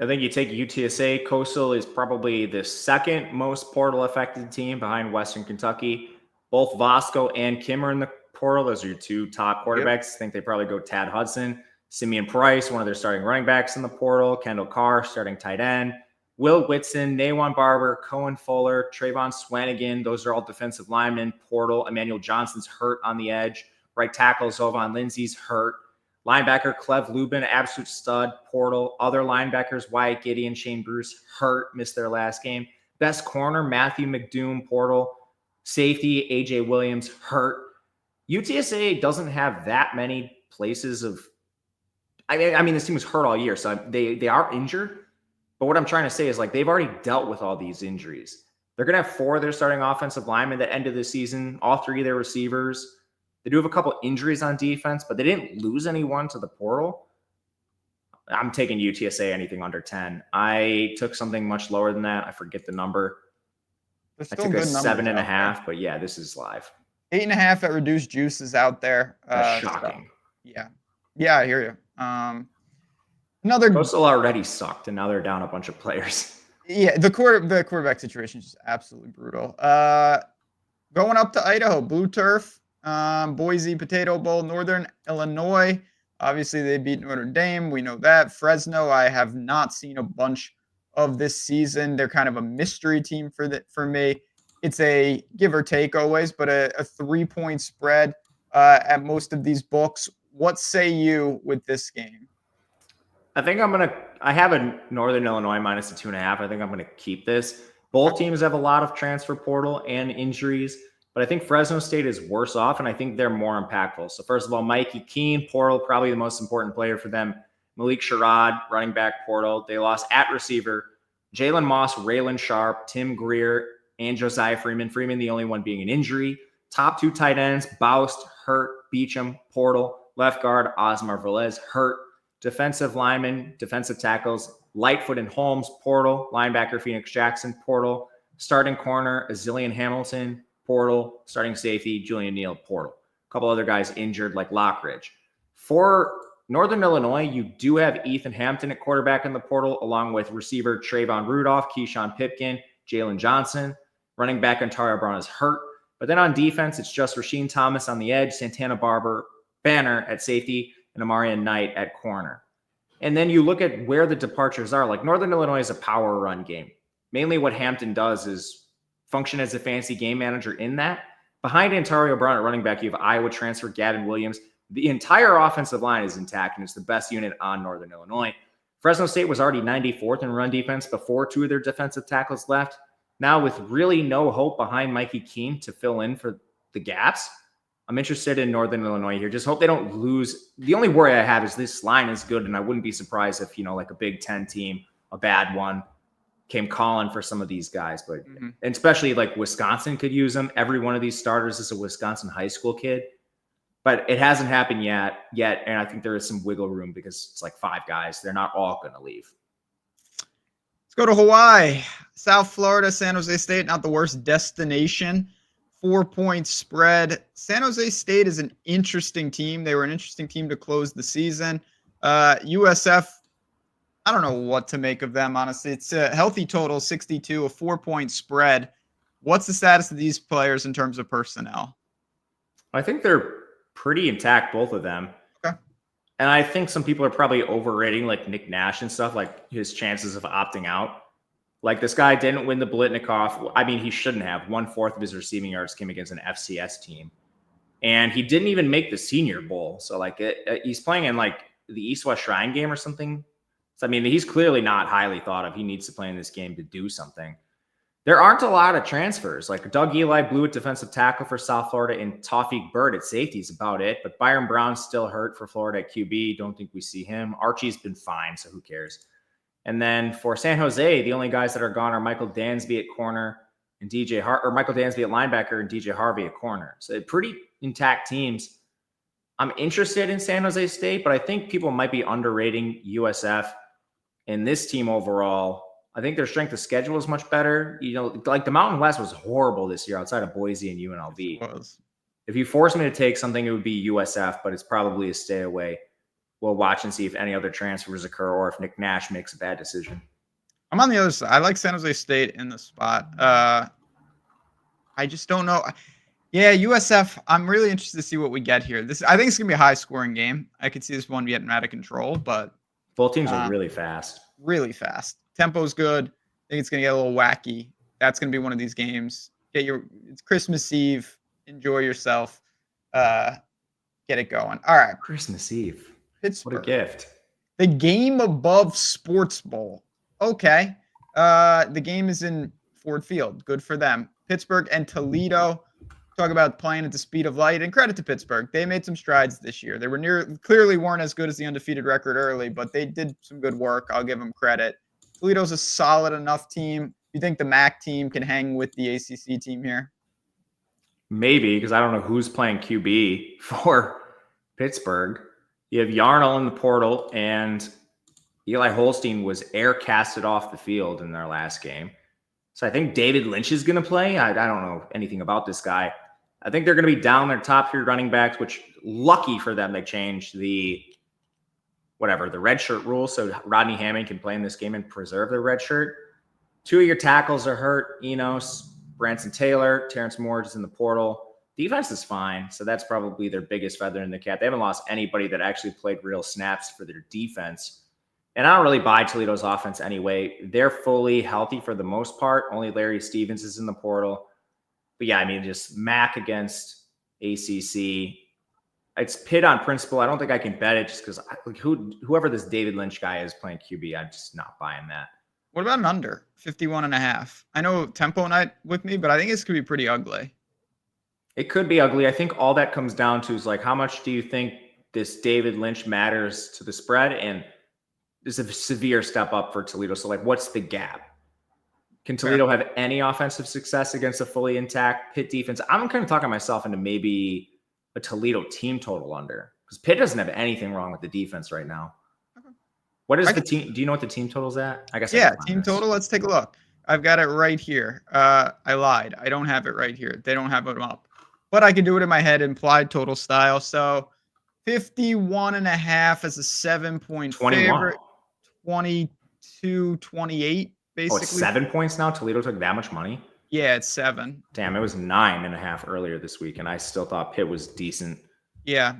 I think you take UTSA. Coastal is probably the second most portal affected team behind Western Kentucky. Both Vasco and Kim are in the portal. Those are your two top quarterbacks. Yep. I think they probably go Tad Hudson. Simeon Price, one of their starting running backs in the portal. Kendall Carr, starting tight end. Will Whitson, Nawan Barber, Cohen Fuller, Trayvon Swanigan. Those are all defensive linemen. Portal. Emmanuel Johnson's hurt on the edge. Right tackle, Zovan Lindsay's hurt. Linebacker, Clev Lubin, absolute stud. Portal. Other linebackers, Wyatt Gideon, Shane Bruce, hurt, missed their last game. Best corner, Matthew McDoom, portal. Safety, AJ Williams, hurt. UTSA doesn't have that many places of I mean, this team was hurt all year, so they are injured. But what I'm trying to say is, like, they've already dealt with all these injuries. They're going to have 4 of their starting offensive linemen at the end of the season, all 3 of their receivers. They do have a couple injuries on defense, but they didn't lose anyone to the portal. I'm taking UTSA anything under 10. I took something much lower than that. I forget the number. I took a 7.5, but yeah, this is live. 8.5 at reduced juice is out there. That's shocking. So, yeah, I hear you. Coastal already sucked, and now they're down a bunch of players. Yeah, the quarterback situation is just absolutely brutal. Going up to Idaho, Blue Turf, Boise Potato Bowl, Northern Illinois. Obviously, they beat Notre Dame. We know that. Fresno, I have not seen a bunch of this season. They're kind of a mystery team for me. It's a give or take always, but a 3-point spread at most of these books. What say you with this game? I think I have a Northern Illinois minus a 2.5. I think I'm going to keep this. Both teams have a lot of transfer portal and injuries, but I think Fresno State is worse off, and I think they're more impactful. So first of all, Mikey Keene, portal, probably the most important player for them. Malik Sherrod, running back, portal. They lost at receiver Jalen Moss, Raylan Sharp, Tim Greer, and Josiah Freeman. Freeman, the only one being an injury. Top 2 tight ends, Baust, hurt, Beecham, portal. Left guard, Osmar Velez, hurt. Defensive linemen, defensive tackles, Lightfoot and Holmes, portal. Linebacker, Phoenix Jackson, portal. Starting corner, Azilian Hamilton, portal. Starting safety, Julian Neal, portal. A couple other guys injured like Lockridge. For Northern Illinois, you do have Ethan Hampton at quarterback in the portal, along with receiver Trayvon Rudolph, Keyshawn Pipkin, Jalen Johnson. Running back Ontario Brown is hurt. But then on defense, it's just Rasheem Thomas on the edge, Santana Banner at safety, and Amarian Knight at corner. And then you look at where the departures are. Like, Northern Illinois is a power run game. Mainly what Hampton does is function as a fancy game manager in that. Behind Ontario Brown at running back, you have Iowa transfer Gavin Williams. The entire offensive line is intact, and it's the best unit on Northern Illinois. Fresno State was already 94th in run defense before 2 of their defensive tackles left. Now, with really no hope behind Mikey Keene to fill in for the gaps, I'm interested in Northern Illinois here. Just hope they don't lose. The only worry I have is this line is good, and I wouldn't be surprised if, like a Big Ten team, a bad one, came calling for some of these guys. But and especially like Wisconsin could use them. Every one of these starters is a Wisconsin high school kid. But it hasn't happened yet, and I think there is some wiggle room because it's like 5 guys. They're not all going to leave. Let's go to Hawaii. South Florida, San Jose State, not the worst destination. 4-point spread. San Jose State is an interesting team. They were an interesting team to close the season. USF, I don't know what to make of them, honestly. It's a healthy total, 62, a 4-point spread. What's the status of these players in terms of personnel? I think they're pretty intact, both of them. Okay. And I think some people are probably overrating like Nick Nash and stuff, like his chances of opting out. Like this guy didn't win the Blitnikoff. I mean, he shouldn't have. 1/4 of his receiving yards came against an FCS team. And he didn't even make the Senior Bowl. So like he's playing in like the East-West Shrine game or something. So I mean, he's clearly not highly thought of. He needs to play in this game to do something. There aren't a lot of transfers. Like Doug Eli blew at defensive tackle for South Florida and Tawfiq Bird at safety is about it. But Byron Brown's still hurt for Florida at QB. Don't think we see him. Archie's been fine, so who cares? And then for San Jose, the only guys that are gone are Michael Dansby at corner and Michael Dansby at linebacker and DJ Harvey at corner. So pretty intact teams. I'm interested in San Jose State, but I think people might be underrating USF and this team overall. I think their strength of schedule is much better. You know, like the Mountain West was horrible this year outside of Boise and UNLV. If you force me to take something, it would be USF, but it's probably a stay away. We'll watch and see if any other transfers occur or if Nick Nash makes a bad decision. I'm on the other side. I like San Jose State in the spot. I just don't know. Yeah, USF, I'm really interested to see what we get here. I think it's going to be a high-scoring game. I could see this one getting out of control, but both teams are really fast. Really fast. Tempo's good. I think it's going to get a little wacky. That's going to be one of these games. It's Christmas Eve. Enjoy yourself. Get it going. All right. Christmas Eve. Pittsburgh. What a gift. The game above Sports Bowl. Okay. The game is in Ford Field. Good for them. Pittsburgh and Toledo. Talk about playing at the speed of light, and credit to Pittsburgh. They made some strides this year. They were clearly weren't as good as the undefeated record early, but they did some good work. I'll give them credit. Toledo's a solid enough team. You think the MAC team can hang with the ACC team here? Maybe, because I don't know who's playing QB for Pittsburgh. You have Yarnell in the portal, and Eli Holstein was air casted off the field in their last game. So I think David Lynch is going to play. I don't know anything about this guy. I think they're going to be down their top 3 running backs, which lucky for them, they changed the red shirt rule. So Rodney Hammond can play in this game and preserve the red shirt. 2 of your tackles are hurt. Enos, Branson Taylor, Terrence Moore is in the portal. Defense is fine. So that's probably their biggest feather in the cap. They haven't lost anybody that actually played real snaps for their defense. And I don't really buy Toledo's offense anyway. They're fully healthy for the most part. Only Larry Stevens is in the portal. But yeah, I mean, just MAC against ACC. It's Pitt on principle. I don't think I can bet it just because whoever this David Lynch guy is playing QB, I'm just not buying that. What about an under 51.5? I know tempo night with me, but I think this could be pretty ugly. It could be ugly. I think all that comes down to is like, how much do you think this David Lynch matters to the spread? And there's a severe step up for Toledo. So like, what's the gap? Can Toledo have any offensive success against a fully intact Pitt defense? I'm kind of talking myself into maybe a Toledo team total under, because Pitt doesn't have anything wrong with the defense right now. What is the team? Do you know what the team total's at? I guess. Yeah, team total. Let's take a look. I've got it right here. I lied. I don't have it right here. They don't have it up, but I can do it in my head, implied total style. So 51.5 as a 7-point favorite. 22-28, basically. Oh, it's 7 points now? Toledo took that much money? Yeah, it's 7. Damn, it was 9.5 earlier this week, and I still thought Pitt was decent. Yeah,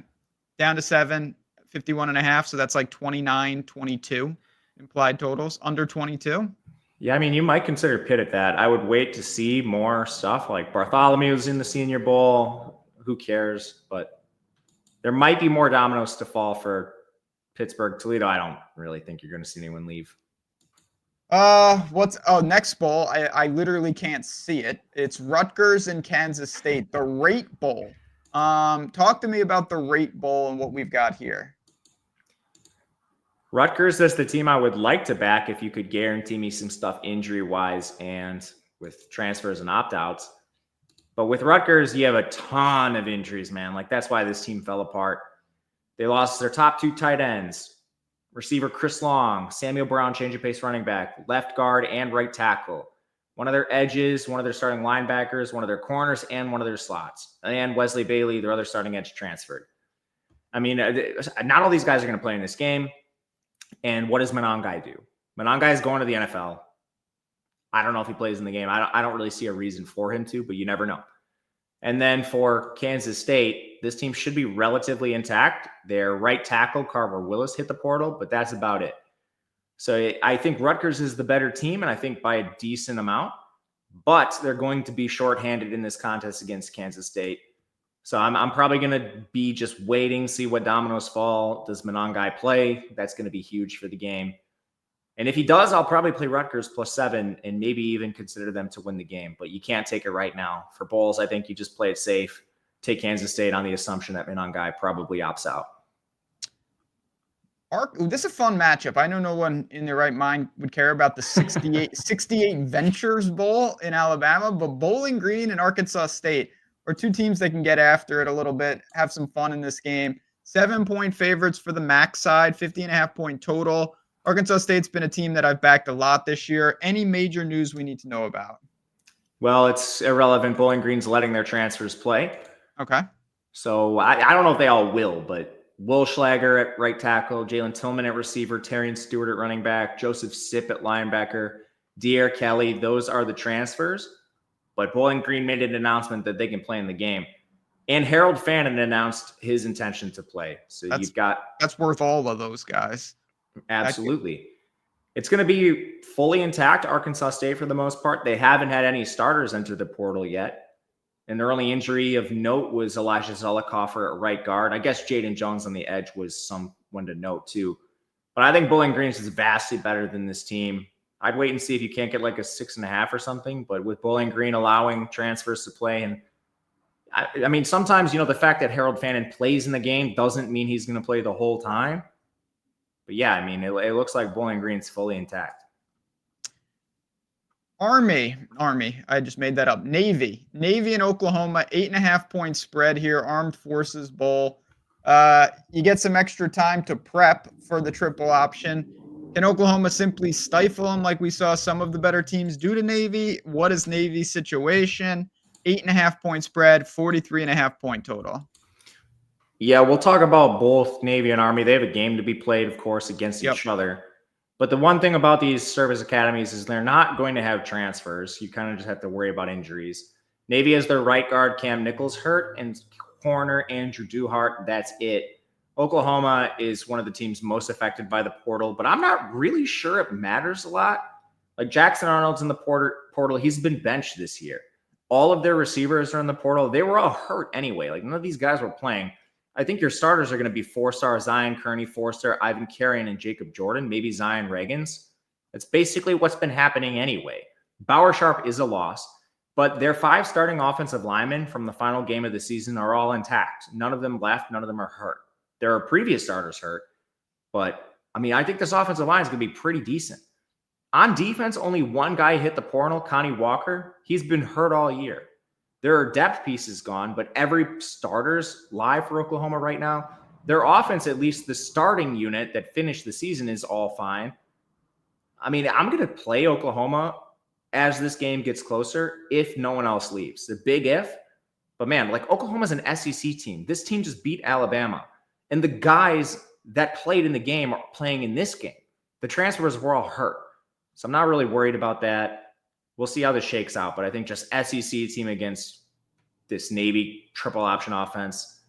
down to 7, 51.5, so that's like 29-22 implied totals, under 22. Yeah, I mean, you might consider Pitt at that. I would wait to see more stuff, like Bartholomew's in the Senior Bowl. Who cares? But there might be more dominoes to fall for Pittsburgh. Toledo, I don't really think you're going to see anyone leave. Next bowl, I literally can't see it. It's Rutgers and Kansas State, the Rate Bowl. Talk to me about the Rate Bowl and what we've got here. Rutgers is the team I would like to back if you could guarantee me some stuff injury-wise and with transfers and opt-outs. But with Rutgers, you have a ton of injuries, man. Like, that's why this team fell apart. They lost their top 2 tight ends. receiver Chris Long, Samuel Brown, change of pace running back, left guard and right tackle, one of their edges, one of their starting linebackers, one of their corners, and one of their slots, and Wesley Bailey, their other starting edge, transferred. I mean, not all these guys are going to play in this game. And what does Monangai do? Monangai is going to the NFL. I don't know if he plays in the game. I don't really see a reason for him to, but you never know. And then for Kansas State, this team should be relatively intact. Their right tackle, Carver Willis, hit the portal, but that's about it. So I think Rutgers is the better team, and I think by a decent amount. But they're going to be shorthanded in this contest against Kansas State. So I'm probably going to be just waiting, see what dominoes fall. Does Monangai play? That's going to be huge for the game. And if he does, I'll probably play Rutgers +7 and maybe even consider them to win the game. But you can't take it right now. For bowls, I think you just play it safe. Take Kansas State on the assumption that Monangai probably opts out. This is a fun matchup. I know no one in their right mind would care about the 68 Ventures Bowl in Alabama, but Bowling Green and Arkansas State are two teams that can get after it a little bit, have some fun in this game. 7-point favorites for the MAC side, 50.5-point total. Arkansas State's been a team that I've backed a lot this year. Any major news we need to know about? Well, it's irrelevant. Bowling Green's letting their transfers play. Okay. So I don't know if they all will, but Will Schlager at right tackle, Jalen Tillman at receiver, Terrion Stewart at running back, Joseph Sipp at linebacker, Dier Kelly. Those are the transfers. But Bowling Green made an announcement that they can play in the game. And Harold Fannin announced his intention to play. So that's worth all of those guys. Absolutely. It's going to be fully intact, Arkansas State for the most part. They haven't had any starters enter the portal yet. And their only injury of note was Elijah Zollicoffer at right guard. I guess Jaden Jones on the edge was someone to note too. But I think Bowling Green is vastly better than this team. I'd wait and see if you can't get like a 6.5 or something. But with Bowling Green allowing transfers to play, and I mean, sometimes, the fact that Harold Fannin plays in the game doesn't mean he's going to play the whole time. But yeah, I mean, it looks like Bowling Green's fully intact. Army. I just made that up. Navy and Oklahoma, 8.5-point spread here. Armed Forces Bowl. You get some extra time to prep for the triple option. Can Oklahoma simply stifle them like we saw some of the better teams do to Navy? What is Navy's situation? 8.5-point spread, 43.5-point total. Yeah, we'll talk about both Navy and Army. They have a game to be played, of course, against each other. But the one thing about these service academies is they're not going to have transfers. You kind of just have to worry about injuries. Navy has their right guard, Cam Nichols, hurt, and corner, Andrew Duhart. That's it. Oklahoma is one of the teams most affected by the portal, but I'm not really sure it matters a lot. Like Jackson Arnold's in the portal. He's been benched this year. All of their receivers are in the portal. They were all hurt anyway. Like none of these guys were playing. I think your starters are going to be 4-star Zion Kearney, 4-star Ivan Carrion, and Jacob Jordan, maybe Zion Reagans. That's basically what's been happening anyway. Bauer Sharp is a loss, but their 5 starting offensive linemen from the final game of the season are all intact. None of them left. None of them are hurt. There are previous starters hurt, but I mean, I think this offensive line is going to be pretty decent. On defense, only one guy hit the portal, Connie Walker. He's been hurt all year. There are depth pieces gone, but every starter's live for Oklahoma right now. Their offense, at least the starting unit that finished the season, is all fine. I mean, I'm going to play Oklahoma as this game gets closer if no one else leaves. The big if. But man, like Oklahoma's an SEC team. This team just beat Alabama. And the guys that played in the game are playing in this game. The transfers were all hurt. So I'm not really worried about that. We'll see how this shakes out. But I think just SEC team against this Navy triple option offense.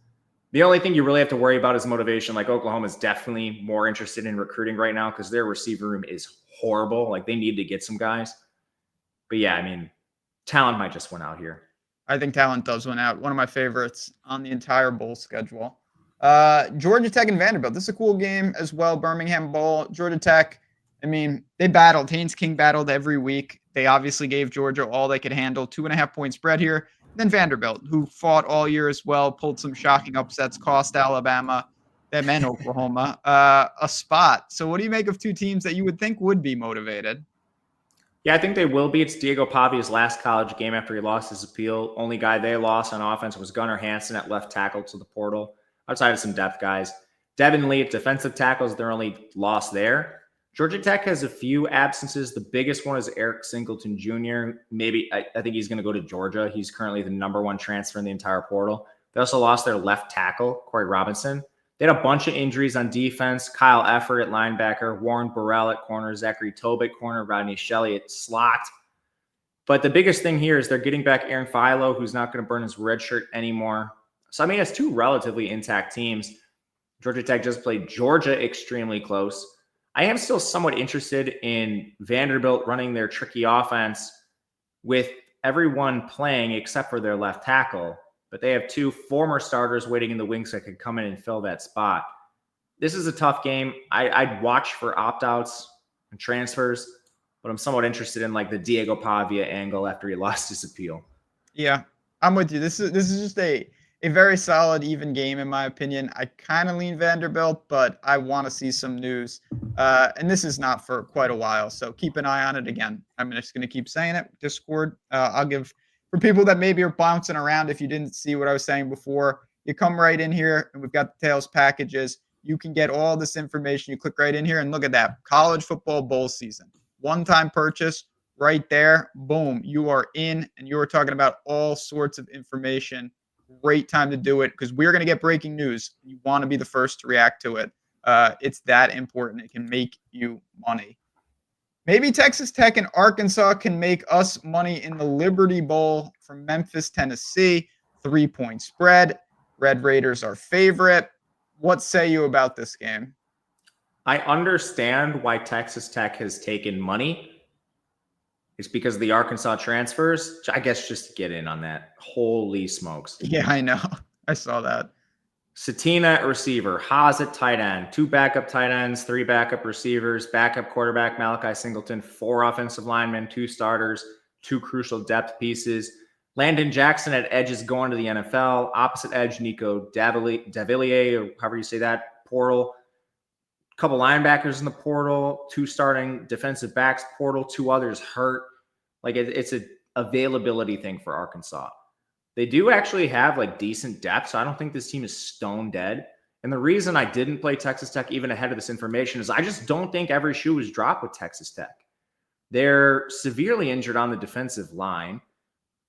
The only thing you really have to worry about is motivation. Like Oklahoma is definitely more interested in recruiting right now because their receiver room is horrible. Like they need to get some guys. But yeah, I mean, talent might just win out here. I think talent does win out. One of my favorites on the entire bowl schedule. Georgia Tech and Vanderbilt. This is a cool game as well. Birmingham Bowl. Georgia Tech, I mean, they battled. Haynes King battled every week. They obviously gave Georgia all they could handle. 2.5-point spread here. Then Vanderbilt, who fought all year as well, pulled some shocking upsets, cost Alabama, them and Oklahoma a spot. So what do you make of two teams that you would think would be motivated? Yeah, I think they will be. It's Diego Pavia's last college game after he lost his appeal. Only guy they lost on offense was Gunnar Hansen at left tackle to the portal, outside of some depth guys. Devin Lee at defensive tackles, their only loss there. Georgia Tech has a few absences. The biggest one is Eric Singleton Jr. Maybe I think he's going to go to Georgia. He's currently the #1 transfer in the entire portal. They also lost their left tackle, Corey Robinson. They had a bunch of injuries on defense. Kyle Efford at linebacker, Warren Burrell at corner, Zachary Tobit corner, Rodney Shelley at slot. But the biggest thing here is they're getting back Aaron Philo, who's not going to burn his red shirt anymore. So, I mean, it's two relatively intact teams. Georgia Tech just played Georgia extremely close. I am still somewhat interested in Vanderbilt running their tricky offense with everyone playing except for their left tackle. But they have two former starters waiting in the wings that could come in and fill that spot. This is a tough game. I'd watch for opt-outs and transfers, but I'm somewhat interested in like the Diego Pavia angle after he lost his appeal. Yeah, I'm with you. This is just a very solid, even game, in my opinion. I kind of lean Vanderbilt, but I want to see some news. And this is not for quite a while, so keep an eye on it. Again, I'm just going to keep saying it. Discord, I'll give, for people that maybe are bouncing around, if you didn't see what I was saying before, you come right in here, and we've got the Tails packages. You can get all this information. You click right in here, and look at that. College football bowl season. One-time purchase right there. Boom. You are in, and you are talking about all sorts of information. Great time to do it because we're going to get breaking news. You want to be the first to react to it. It's that important. It can make you money. Maybe Texas Tech and Arkansas can make us money in the Liberty Bowl from Memphis, Tennessee. 3-point spread. Red Raiders are favorite. What say you about this game? I understand why Texas Tech has taken money. It's because of the Arkansas transfers. I guess just to get in on that. Holy smokes. Yeah, I know. I saw that. Satina at receiver, Haas at tight end, 2 backup tight ends, 3 backup receivers, backup quarterback Malachi Singleton, 4 offensive linemen, 2 starters, 2 crucial depth pieces. Landon Jackson at edge is going to the NFL. Opposite edge, Nico Davillier, or however you say that, portal. Couple linebackers in the portal, 2 starting defensive backs portal, 2 others hurt. Like it's a availability thing for Arkansas. They do actually have like decent depth, so I don't think this team is stone dead. And the reason I didn't play Texas Tech even ahead of this information is I just don't think every shoe is dropped with Texas Tech. They're severely injured on the defensive line.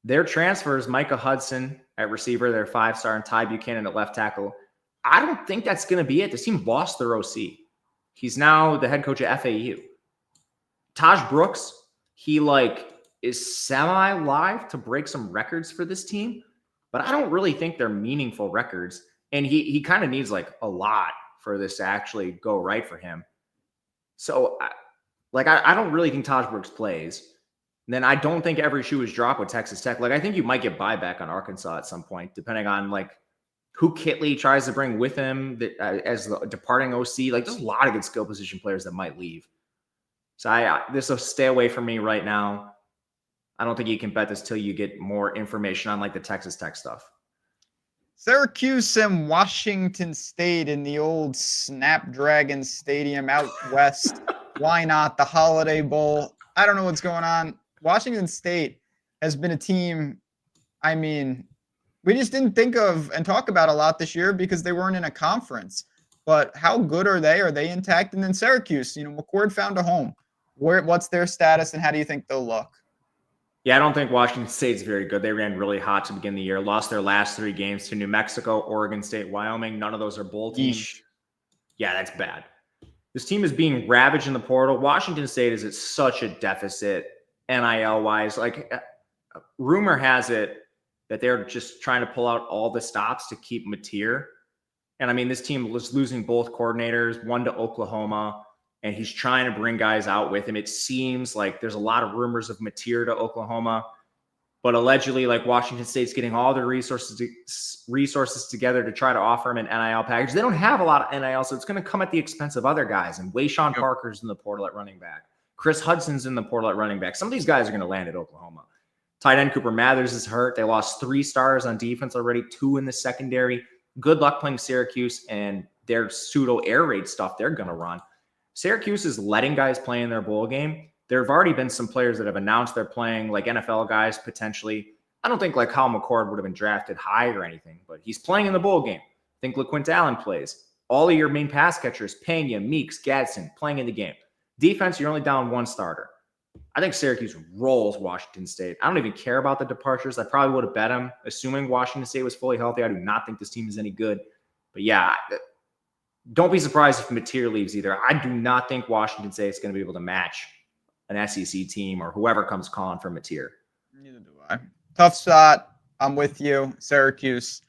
Their transfers, Micah Hudson at receiver, their 5-star, and Ty Buchanan at left tackle. I don't think that's going to be it. This team lost their OC. He's now the head coach at FAU. Taj Brooks, he is semi-live to break some records for this team, but I don't really think they're meaningful records. And he kind of needs a lot for this to actually go right for him. So I don't really think Taj Brooks plays. And then I don't think every shoe is dropped with Texas Tech. I think you might get buyback on Arkansas at some point, depending on who Kitley tries to bring with him as the departing OC. There's a lot of good skill position players that might leave. So this will stay away from me right now. I don't think you can bet this till you get more information on the Texas Tech stuff. Syracuse and Washington State in the old Snapdragon Stadium out west. Why not? The Holiday Bowl. I don't know what's going on. Washington State has been a team, we just didn't think of and talk about a lot this year because they weren't in a conference. But how good are they? Are they intact? And then Syracuse, McCord found a home. What's their status and how do you think they'll look? Yeah, I don't think Washington State's very good. They ran really hot to begin the year, lost their last 3 games to New Mexico, Oregon State, Wyoming. None of those are bowl teams. Yeesh. Yeah, that's bad. This team is being ravaged in the portal. Washington State is at such a deficit NIL-wise. Rumor has it that they're just trying to pull out all the stops to keep Mateer. And this team was losing both coordinators, one to Oklahoma, and he's trying to bring guys out with him. It seems like there's a lot of rumors of Mateer to Oklahoma, but allegedly Washington State's getting all their resources together to try to offer him an NIL package. They don't have a lot of NIL, so it's going to come at the expense of other guys. And Wayshawn Parker's in the portal at running back. Chris Hudson's in the portal at running back. Some of these guys are going to land at Oklahoma. Tight end Cooper Mathers is hurt. They lost 3 stars on defense already, 2 in the secondary. Good luck playing Syracuse and their pseudo air raid stuff they're going to run. Syracuse is letting guys play in their bowl game. There have already been some players that have announced they're playing, NFL guys potentially. I don't think Kyle McCord would have been drafted high or anything, but he's playing in the bowl game. I think LaQuint Allen plays. all of your main pass catchers, Pena, Meeks, Gadsden, playing in the game. Defense, you're only down one starter. I think Syracuse rolls Washington State. I don't even care about the departures. I probably would have bet them, assuming Washington State was fully healthy. I do not think this team is any good. But yeah, don't be surprised if Mateer leaves either. I do not think Washington State is going to be able to match an SEC team or whoever comes calling for Mateer. Neither do I. Tough shot. I'm with you, Syracuse.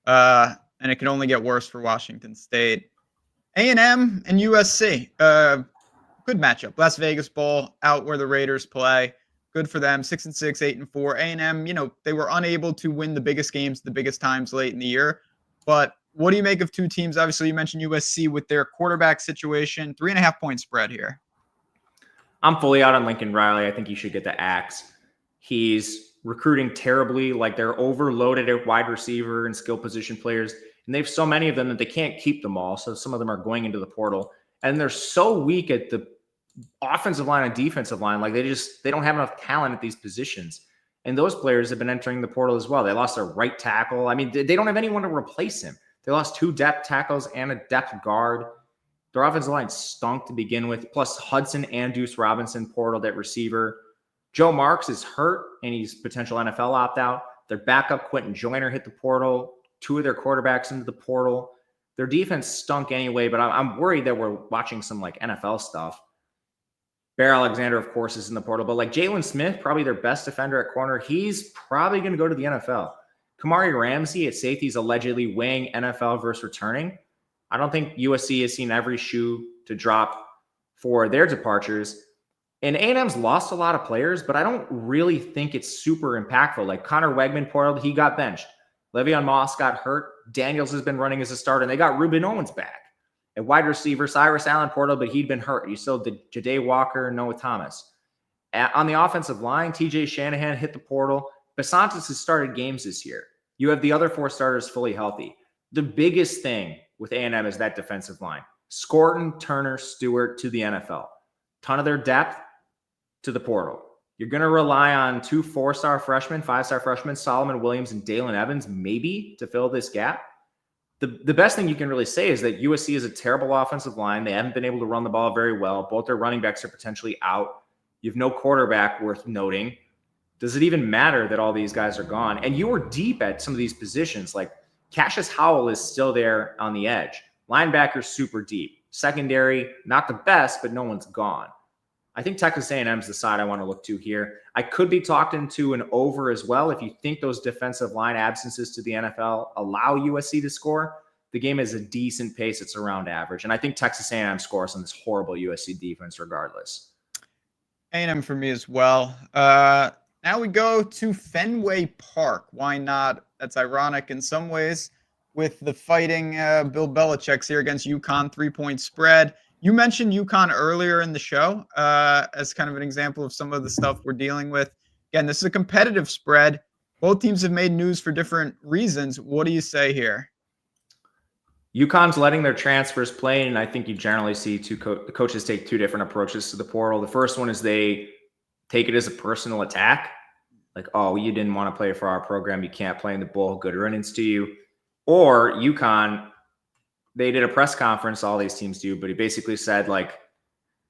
And it can only get worse for Washington State. A&M and USC. Good matchup. Las Vegas Bowl, out where the Raiders play. Good for them. 6-6, 8-4. A&M, they were unable to win the biggest games, the biggest times late in the year. But what do you make of two teams? Obviously, you mentioned USC with their quarterback situation. 3.5-point spread here. I'm fully out on Lincoln Riley. I think he should get the axe. He's recruiting terribly. Like, they're overloaded at wide receiver and skill position players. And they have so many of them that they can't keep them all. So some of them are going into the portal. And they're so weak at the offensive line and defensive line. Like, they don't have enough talent at these positions. And those players have been entering the portal as well. They lost their right tackle. I mean, they don't have anyone to replace him. They lost 2 depth tackles and a depth guard. Their offensive line stunk to begin with. Plus Hudson and Deuce Robinson portaled at receiver. Joe Marks is hurt and he's potential NFL opt-out. Their backup Quentin Joyner hit the portal. 2 of their quarterbacks into the portal. Their defense stunk anyway, but I'm worried that we're watching some like NFL stuff. Bear Alexander, of course, is in the portal, but like Jalen Smith, probably their best defender at corner, he's probably going to go to the NFL. Kamari Ramsey at safety is allegedly weighing NFL versus returning. I don't think USC has seen every shoe to drop for their departures. And A&M's lost a lot of players, but I don't really think it's super impactful. Like Connor Wegman portaled, he got benched. Le'Veon Moss got hurt. Daniels has been running as a starter, and they got Ruben Owens back. At wide receiver, Cyrus Allen portaled, but he'd been hurt. You still did Ja'Day Walker, Noah Thomas. On the offensive line, TJ Shanahan hit the portal. Basantis has started games this year. You have the other 4 starters fully healthy. The biggest thing with A&M is that defensive line. Scorton, Turner, Stewart to the NFL. Ton of their depth to the portal. You're going to rely on 2 4-star freshmen, 5-star freshmen, Solomon Williams and Dalen Evans, maybe, to fill this gap. The best thing you can really say is that USC is a terrible offensive line. They haven't been able to run the ball very well. Both their running backs are potentially out. You have no quarterback worth noting. Does it even matter that all these guys are gone? And you were deep at some of these positions. Like Cassius Howell is still there on the edge. Linebacker, super deep. Secondary, not the best, but no one's gone. I think Texas A&M is the side I want to look to here. I could be talked into an over as well. If you think those defensive line absences to the NFL allow USC to score, the game is a decent pace. It's around average. And I think Texas A&M scores on this horrible USC defense regardless. A&M for me as well. Now we go to Fenway Park. Why not? That's ironic in some ways with the fighting Bill Belichick's here against UConn, 3-point spread. You mentioned UConn earlier in the show as kind of an example of some of the stuff we're dealing with. Again, this is a competitive spread. Both teams have made news for different reasons. What do you say here? UConn's letting their transfers play, and I think you generally see the coaches take 2 different approaches to the portal. The first one is they take it as a personal attack. Like, oh, you didn't want to play for our program. You can't play in the bowl. Good riddance to you. Or UConn, they did a press conference, all these teams do, but he basically said, like,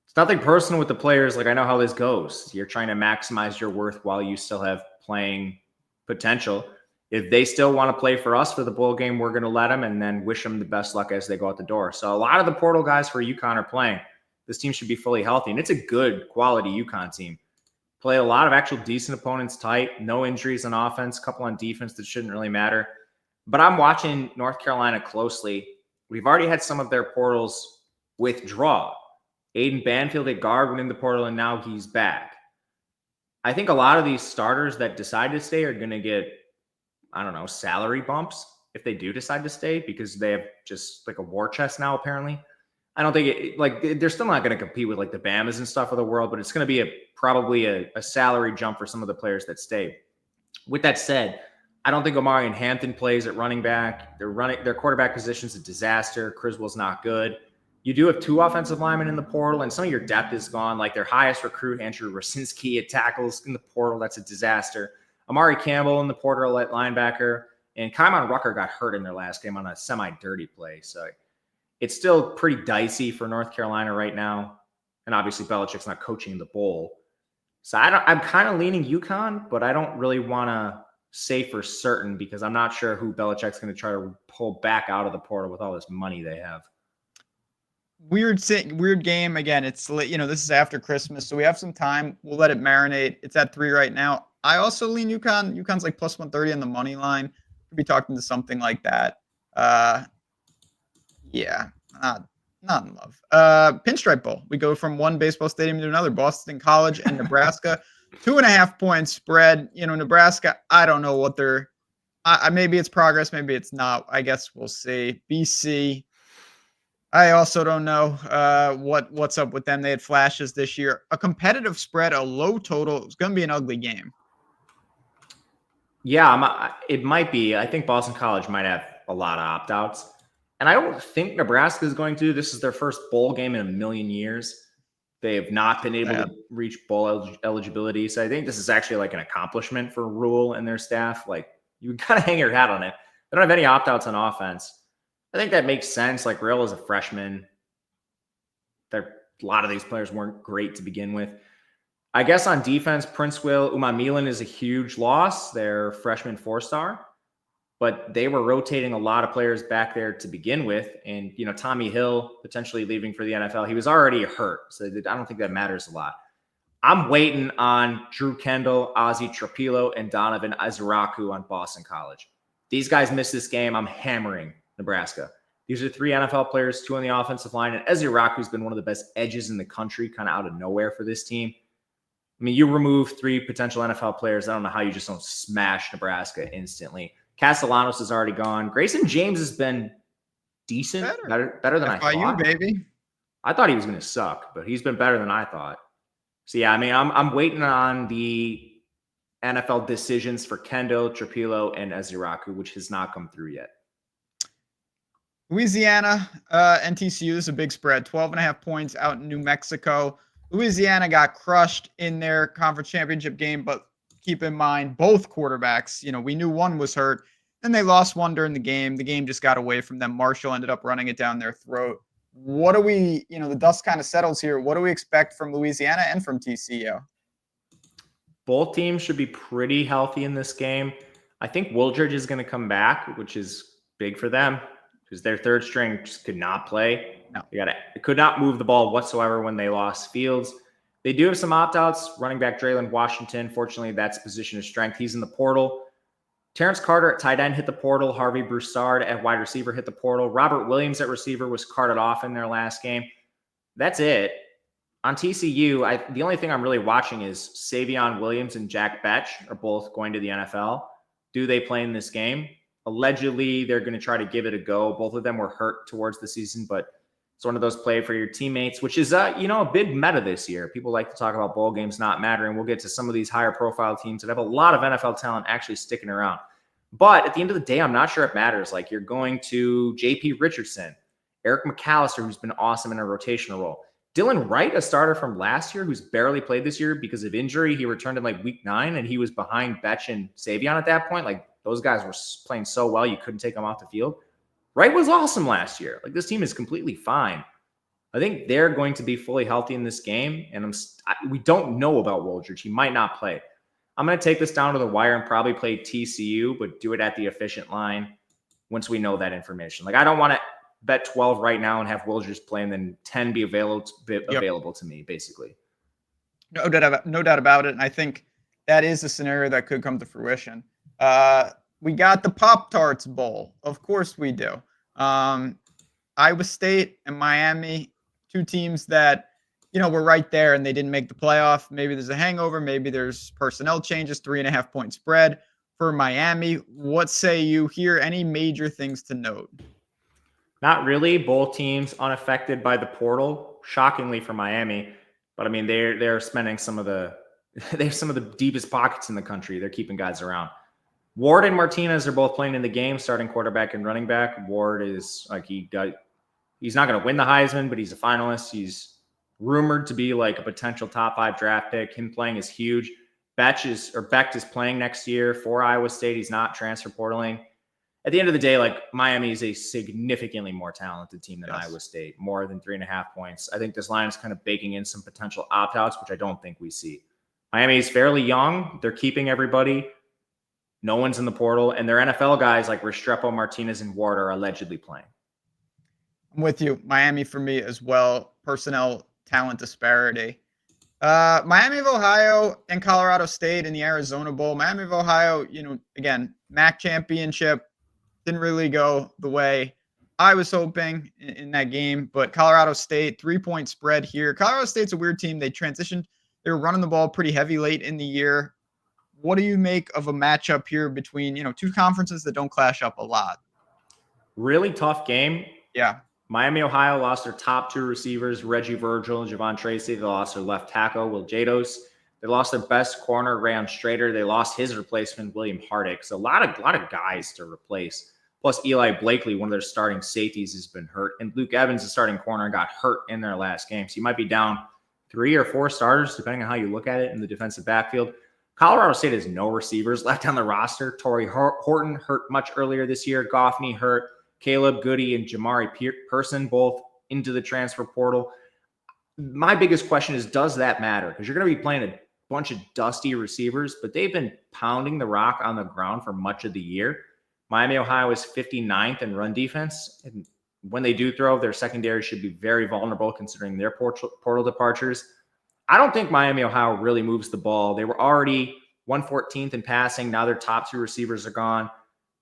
it's nothing personal with the players. Like, I know how this goes. You're trying to maximize your worth while you still have playing potential. If they still want to play for us for the bowl game, we're going to let them and then wish them the best luck as they go out the door. So a lot of the portal guys for UConn are playing. This team should be fully healthy, and it's a good quality UConn team. Play a lot of actual decent opponents tight, no injuries on offense, a couple on defense that shouldn't really matter. But I'm watching North Carolina closely. We've already had some of their portals withdraw. Aiden Banfield at guard went in the portal, and now he's back. I think a lot of these starters that decide to stay are going to get, I don't know, salary bumps if they do decide to stay because they have just like a war chest now, apparently. I don't think they're still not going to compete with like the Bamas and stuff of the world, but it's going to be probably a salary jump for some of the players that stay. With that said, I don't think Omarion Hampton plays at running back. Their quarterback position's a disaster. Criswell's not good. You do have 2 offensive linemen in the portal, and some of your depth is gone. Like their highest recruit, Andrew Rosinski, at tackles in the portal. That's a disaster. Amari Campbell in the portal at linebacker. And Kymon Rucker got hurt in their last game on a semi-dirty play. So It's still pretty dicey for North Carolina right now. And obviously Belichick's not coaching the bowl. So I'm kind of leaning UConn, but I don't really want to say for certain because I'm not sure who Belichick's going to try to pull back out of the portal with all this money they have. Weird game. Again, it's late, this is after Christmas, so we have some time. We'll let it marinate. It's at 3 right now. I also lean UConn. UConn's like plus 130 on the money line. Could be talking to something like that. Yeah, not in love. Pinstripe Bowl. We go from one baseball stadium to another. Boston College and Nebraska. 2.5 points spread. Nebraska, I don't know what they're maybe it's progress, maybe it's not. I guess we'll see. BC, I also don't know what's up with them. They had flashes this year. A competitive spread, a low total. It's going to be an ugly game. Yeah, it might be. I think Boston College might have a lot of opt-outs. And I don't think Nebraska is going to. This is their first bowl game in a million years. They have not been able to reach bowl eligibility. So I think this is actually like an accomplishment for Rule and their staff. Like, you kind of hang your hat on it. They don't have any opt-outs on offense. I think that makes sense. Like, Real is a freshman. A lot of these players weren't great to begin with. I guess on defense, Prince Will Umamilan is a huge loss. They're freshman 4-star. But they were rotating a lot of players back there to begin with. And, Tommy Hill potentially leaving for the NFL. He was already hurt. So I don't think that matters a lot. I'm waiting on Drew Kendall, Ozzie Trapilo, and Donovan Izaraku on Boston College. These guys missed this game. I'm hammering Nebraska. These are 3 NFL players, 2 on the offensive line. And Izaraku's been one of the best edges in the country, kind of out of nowhere for this team. I mean, you remove 3 potential NFL players. I don't know how you just don't smash Nebraska instantly. Castellanos is already gone. Grayson James has been decent, better than I thought. Baby. I thought he was going to suck, but he's been better than I thought. So yeah, I mean, I'm waiting on the NFL decisions for Kendall, Trapilo, and Izaraku, which has not come through yet. Louisiana and TCU is a big spread, 12.5 points out in New Mexico. Louisiana got crushed in their conference championship game, but keep in mind, both quarterbacks, we knew one was hurt, and they lost one during the game. The game just got away from them. Marshall ended up running it down their throat. What do we, the dust kind of settles here. What do we expect from Louisiana and from TCU? Both teams should be pretty healthy in this game. I think Wooldridge is going to come back, which is big for them because their third string just could not play. No. They could not move the ball whatsoever when they lost Fields. They do have some opt-outs. Running back Draylen Washington, fortunately, that's a position of strength. He's in the portal. Terrence Carter at tight end hit the portal. Harvey Broussard at wide receiver hit the portal. Robert Williams at receiver was carted off in their last game. That's it. On TCU, the only thing I'm really watching is Savion Williams and Jack Betch are both going to the NFL. Do they play in this game? Allegedly, they're going to try to give it a go. Both of them were hurt towards the season, but it's one of those play for your teammates, which is, a big meta this year. People like to talk about bowl games not mattering. We'll get to some of these higher profile teams that have a lot of NFL talent actually sticking around. But at the end of the day, I'm not sure it matters. Like, you're going to J.P. Richardson, Eric McAllister, who's been awesome in a rotational role. Dylan Wright, a starter from last year who's barely played this year because of injury. He returned in like week 9, and he was behind Betch and Savion at that point. Like, those guys were playing so well, you couldn't take them off the field. Wright was awesome last year. Like, this team is completely fine. I think they're going to be fully healthy in this game, and we don't know about Wooldridge. He might not play. I'm going to take this down to the wire and probably play TCU, but do it at the efficient line once we know that information. Like, I don't want to bet 12 right now and have Wooldridge play and then 10 be available to me, basically. No doubt about it, and I think that is a scenario that could come to fruition. We got the Pop-Tarts Bowl. Of course we do. Iowa State and Miami, 2 teams that, were right there and they didn't make the playoff. Maybe there's a hangover. Maybe there's personnel changes, 3.5 point spread for Miami. What say you here? Any major things to note? Not really. Both teams unaffected by the portal, shockingly for Miami. But I mean, they're spending they have some of the deepest pockets in the country. They're keeping guys around. Ward and Martinez are both playing in the game, starting quarterback and running back. Ward is like, he's not going to win the Heisman, but he's a finalist. He's rumored to be like a potential top 5 draft pick. Him playing is huge. Becht is playing next year for Iowa State. He's not transfer portaling. at the end of the day, like Miami is a significantly more talented team than Iowa State, more than 3.5 points. I think this line is kind of baking in some potential opt-outs, which I don't think we see. Miami is fairly young. They're keeping everybody. No one's in the portal. And their NFL guys like Restrepo, Martinez, and Ward are allegedly playing. I'm with you. Miami for me as well. Personnel talent disparity. Miami of Ohio and Colorado State in the Arizona Bowl. Miami of Ohio, again, MAC championship didn't really go the way I was hoping in that game. But Colorado State, 3-point spread here. Colorado State's a weird team. They transitioned. They were running the ball pretty heavy late in the year. What do you make of a matchup here between, two conferences that don't clash up a lot? Really tough game. Yeah. Miami, Ohio lost their top 2 receivers, Reggie Virgil and Javon Tracy. They lost their left tackle, Will Jados. They lost their best corner, Rayon Strader. They lost his replacement, William Hardick. So a lot of guys to replace. Plus Eli Blakely, one of their starting safeties, has been hurt. And Luke Evans, the starting corner, got hurt in their last game. So you might be down 3 or 4 starters, depending on how you look at it in the defensive backfield. Colorado State has no receivers left on the roster. Torrey Horton hurt much earlier this year. Goffney hurt. Caleb Goody and Jamari Person both into the transfer portal. My biggest question is, does that matter? Because you're going to be playing a bunch of dusty receivers, but they've been pounding the rock on the ground for much of the year. Miami, Ohio is 59th in run defense. And when they do throw, their secondary should be very vulnerable considering their portal departures. I don't think Miami, Ohio really moves the ball. They were already 114th in passing. Now their top 2 receivers are gone.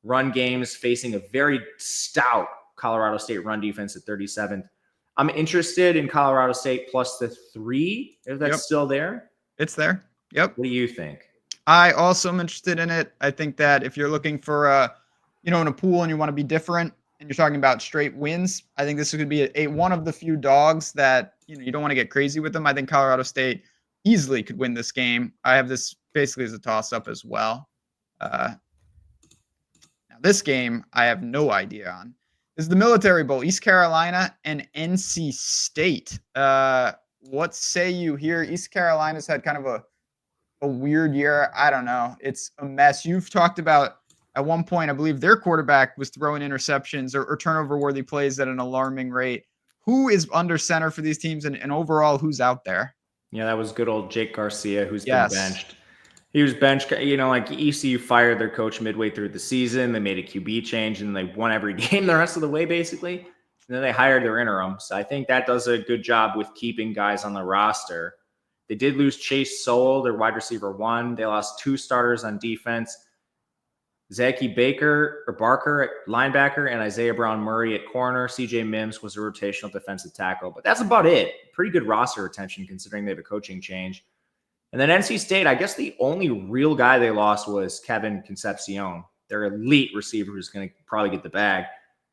Run games facing a very stout Colorado State run defense at 37th. I'm interested in Colorado State plus the 3, if that's still there. It's there. Yep. What do you think? I also am interested in it. I think that if you're looking for in a pool and you want to be different and you're talking about straight wins, I think this could be one of the few dogs that, you don't want to get crazy with them. I think Colorado State easily could win this game. I have this basically as a toss-up as well. Now, this game I have no idea on. This is the Military Bowl, East Carolina and NC State. What say you here? East Carolina's had kind of a weird year. I don't know. It's a mess. You've talked about at one point, I believe their quarterback was throwing interceptions or turnover-worthy plays at an alarming rate. Who is under center for these teams and overall who's out there? Yeah, that was good old Jake Garcia, who's been benched. He was benched, like ECU fired their coach midway through the season. They made a QB change and they won every game the rest of the way, basically. And then they hired their interim. So I think that does a good job with keeping guys on the roster. They did lose Chase Sowell, their wide receiver 1. They lost 2 starters on defense. Zachy Barker at linebacker and Isaiah Brown Murray at corner. CJ Mims was a rotational defensive tackle. But that's about it. Pretty good roster retention considering they have a coaching change. And then NC State, I guess the only real guy they lost was Kevin Concepcion, their elite receiver who's going to probably get the bag.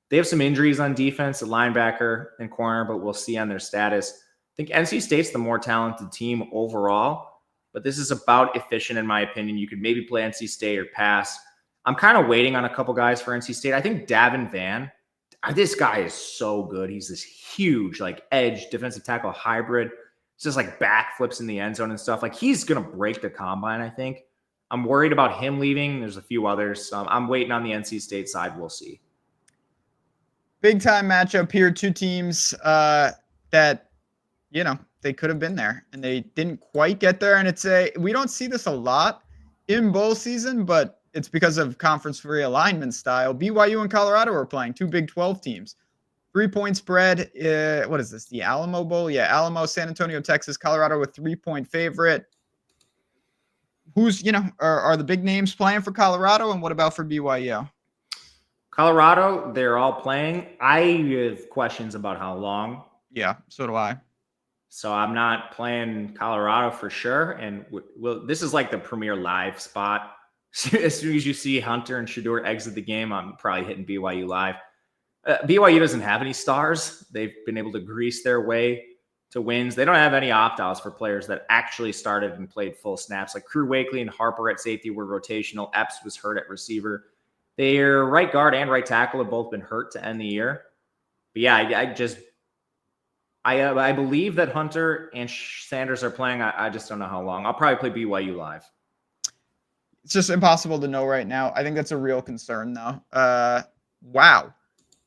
They have some injuries on defense, at linebacker and corner, but we'll see on their status. I think NC State's the more talented team overall, but this is about efficient in my opinion. You could maybe play NC State or pass. I'm kind of waiting on a couple guys for NC State. I think Davin Van, this guy is so good. He's this huge, edge defensive tackle hybrid. It's just backflips in the end zone and stuff. He's going to break the combine, I think. I'm worried about him leaving. There's a few others. I'm waiting on the NC State side. We'll see. Big time matchup here. 2 teams that, they could have been there and they didn't quite get there. And we don't see this a lot in bowl season, but it's because of conference realignment style. BYU and Colorado are playing 2 Big 12 teams. 3-point spread. What is this? The Alamo Bowl? Yeah, Alamo, San Antonio, Texas, Colorado with 3-point favorite. Who's, are the big names playing for Colorado? And what about for BYU? Colorado, they're all playing. I have questions about how long. Yeah, so do I. So I'm not playing Colorado for sure. And this is the premier live spot. As soon as you see Hunter and Shedeur exit the game, I'm probably hitting BYU live. BYU doesn't have any stars. They've been able to grease their way to wins. They don't have any opt-outs for players that actually started and played full snaps. Crew Wakely and Harper at safety were rotational. Epps was hurt at receiver. Their right guard and right tackle have both been hurt to end the year. But yeah, I believe that Hunter and Sanders are playing. I just don't know how long. I'll probably play BYU live. It's just impossible to know right now. I think that's a real concern, though. Wow.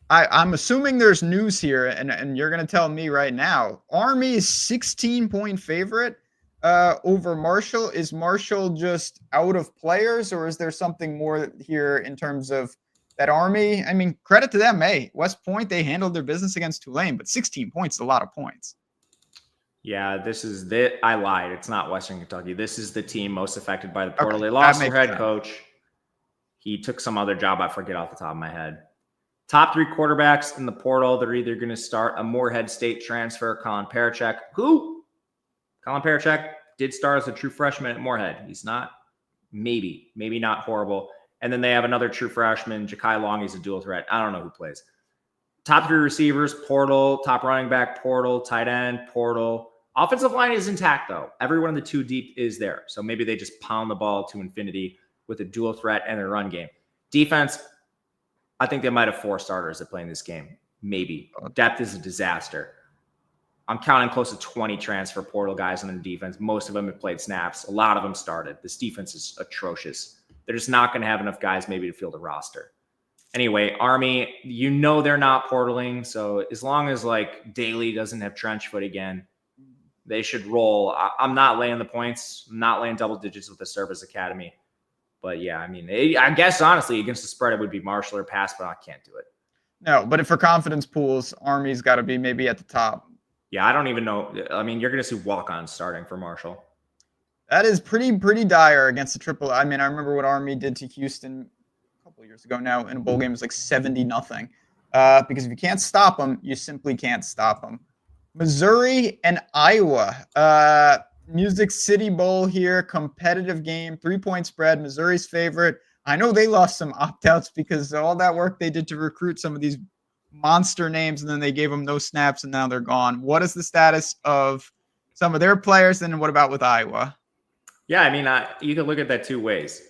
I'm assuming there's news here, and you're going to tell me right now. Army is 16-point favorite over Marshall. Is Marshall just out of players, or is there something more here in terms of that Army? I mean, credit to them. Hey, West Point, they handled their business against Tulane, but 16 points is a lot of points. Yeah, I lied. It's not Western Kentucky. This is the team most affected by the portal. Okay, They lost their that makes head sense. coach. He took some other job. I forget off the top of my head. Top 3 quarterbacks in the portal. They're either going to start a Morehead State transfer, Colin Parachek. Colin Parachek did start as a true freshman at Morehead. He's not, maybe not horrible. And then they have another true freshman, Ja'Kai Long. He's a dual threat. I don't know who plays. Top 3 receivers, portal. Top running back, portal. Tight end, portal. Offensive line is intact, though. Every one of the 2 deep is there. So maybe they just pound the ball to infinity with a dual threat and their run game. Defense, I think they might have 4 starters that play in this game. Maybe. Depth is a disaster. I'm counting close to 20 transfer portal guys on the defense. Most of them have played snaps. A lot of them started. This defense is atrocious. They're just not going to have enough guys maybe to field a roster. Anyway, Army, they're not portaling. So as long as like Daly doesn't have trench foot again, they should roll. I'm not laying the points. I'm not laying double digits with the Service Academy. But yeah, I mean, I guess honestly, against the spread, it would be Marshall or pass, but I can't do it. No, but for confidence pools, Army's got to be maybe at the top. Yeah, I don't even know. I mean, you're going to see walk-ons starting for Marshall. That is pretty dire against the triple. I mean, I remember what Army did to Houston a couple of years ago now in a bowl game. It was like 70-0. Because if you can't stop them, you simply can't stop them. Missouri and Iowa. Music City Bowl here, competitive game, 3-point spread. Missouri's favorite. I know they lost some opt-outs because of all that work they did to recruit some of these monster names, and then they gave them no snaps, and now they're gone. What is the status of some of their players, and what about with Iowa? Yeah, I mean, you can look at that 2 ways.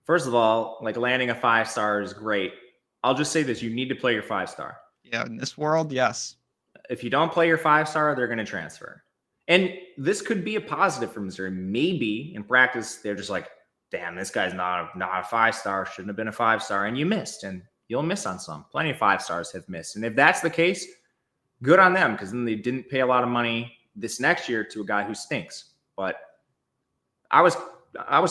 First of all, like landing a 5-star is great. I'll just say this. You need to play your 5-star. Yeah, in this world, yes. If you don't play your 5-star, they're going to transfer. And this could be a positive for Missouri. Maybe in practice, they're just like, damn, this guy's not a 5-star, shouldn't have been a 5-star, and you missed. And you'll miss on some. Plenty of 5-stars have missed. And if that's the case, good on them, because then they didn't pay a lot of money this next year to a guy who stinks. But I was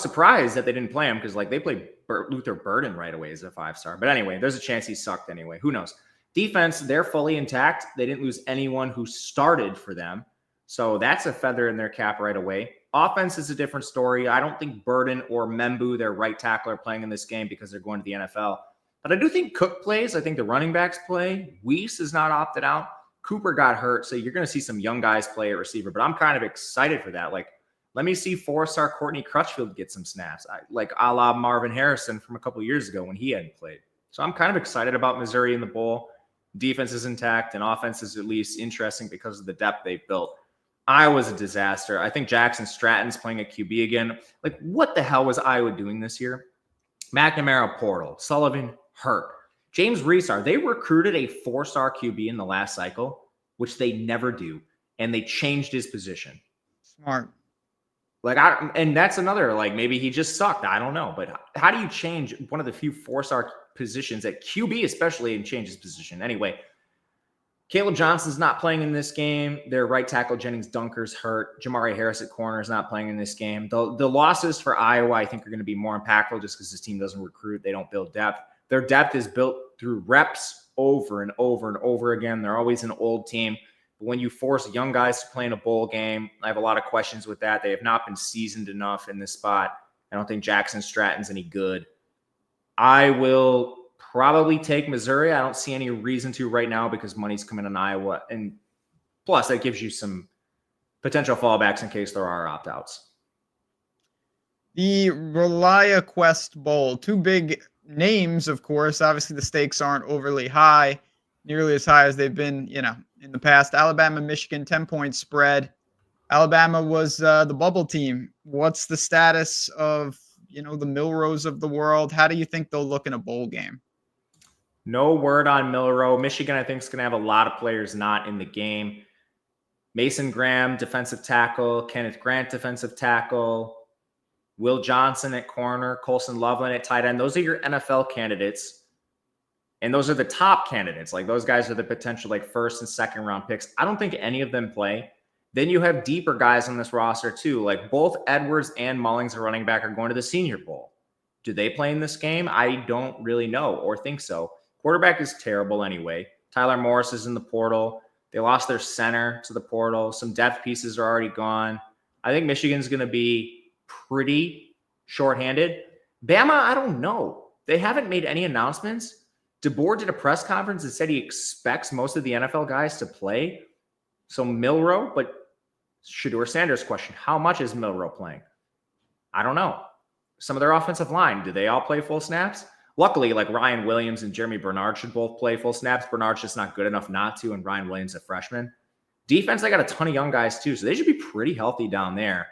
surprised that they didn't play him, because like they played Luther Burden right away as a 5-star. But anyway, there's a chance he sucked anyway. Who knows? Defense, they're fully intact. They didn't lose anyone who started for them. So that's a feather in their cap right away. Offense is a different story. I don't think Burden or Membu, their right tackle, are playing in this game because they're going to the NFL. But I do think Cook plays. I think the running backs play. Weiss is not opted out. Cooper got hurt, so you're going to see some young guys play at receiver. But I'm kind of excited for that. Like, let me see 4-star Courtney Crutchfield get some snaps, like a la Marvin Harrison from a couple of years ago when he hadn't played. So I'm kind of excited about Missouri in the bowl. Defense is intact, and offense is at least interesting because of the depth they've built. Iowa's a disaster. I think Jax Stratton's playing at QB again. Like, what the hell was Iowa doing this year? McNamara portal. Sullivan hurt. James Reesar, they recruited a 4-star QB in the last cycle, which they never do, and they changed his position. Smart. Like, and that's another, like, maybe he just sucked. I don't know. But how do you change one of the few 4-star positions at QB, especially, and change his position? Anyway, Caleb Johnson's not playing in this game. Their right tackle, Jennings Dunker's hurt. Jamari Harris at corner is not playing in this game. The losses for Iowa, I think, are going to be more impactful just because this team doesn't recruit. They don't build depth. Their depth is built through reps over and over and over again. They're always an old team. But when you force young guys to play in a bowl game, I have a lot of questions with that. They have not been seasoned enough in this spot. I don't think Jax Stratton's any good. I will probably take Missouri. I don't see any reason to right now because money's coming on Iowa. And plus, that gives you some potential fallbacks in case there are opt-outs. The Relia Quest Bowl. 2 big names, of course. Obviously, the stakes aren't overly high, nearly as high as they've been, in the past. Alabama, Michigan, 10-point spread. Alabama was the bubble team. What's the status of, the Milrose of the world? How do you think they'll look in a bowl game? No word on Milroe. Michigan, I think, is going to have a lot of players not in the game. Mason Graham, defensive tackle. Kenneth Grant, defensive tackle. Will Johnson at corner, Colson Loveland at tight end. Those are your NFL candidates. And those are the top candidates. Like those guys are the potential like first and second round picks. I don't think any of them play. Then you have deeper guys on this roster too. Like both Edwards and Mullings, a running back, are going to the Senior Bowl. Do they play in this game? I don't really know or think so. Quarterback is terrible anyway. Tyler Morris is in the portal. They lost their center to the portal. Some depth pieces are already gone. I think Michigan's going to be pretty shorthanded. Bama, I don't know. They haven't made any announcements. DeBoer did a press conference and said he expects most of the NFL guys to play. So Milroe, but Shedeur Sanders question, how much is Milroe playing? I don't know. Some of their offensive line, do they all play full snaps? Luckily, like Ryan Williams and Jeremy Bernard should both play full snaps. Bernard's just not good enough not to, and Ryan Williams a freshman. Defense, they got a ton of young guys too, so they should be pretty healthy down there.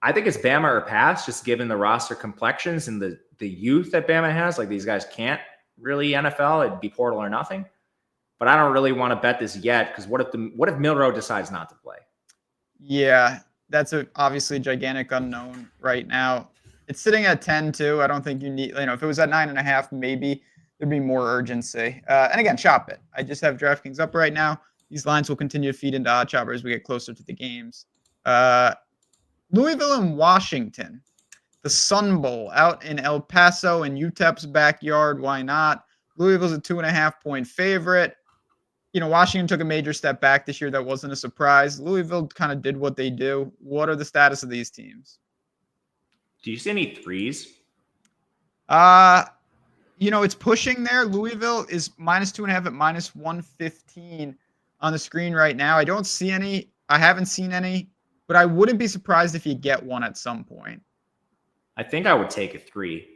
I think it's Bama or pass, just given the roster complexions and the youth that Bama has. Like these guys can't really NFL, it'd be portal or nothing. But I don't really want to bet this yet because what if Milroe decides not to play? Yeah, that's obviously a gigantic unknown right now. It's sitting at 10 too. I don't think you need, if it was at 9.5, maybe there'd be more urgency. And again, shop it. I just have DraftKings up right now. These lines will continue to feed into Odd Chopper as we get closer to the games. Louisville and Washington, the Sun Bowl out in El Paso in UTEP's backyard. Why not? Louisville's a 2.5-point favorite. Washington took a major step back this year. That wasn't a surprise. Louisville kind of did what they do. What are the status of these teams? Do you see any threes? It's pushing there. Louisville is -2.5 at -115 on the screen right now. I don't see any. I haven't seen any, but I wouldn't be surprised if you get one at some point. I think I would take a 3.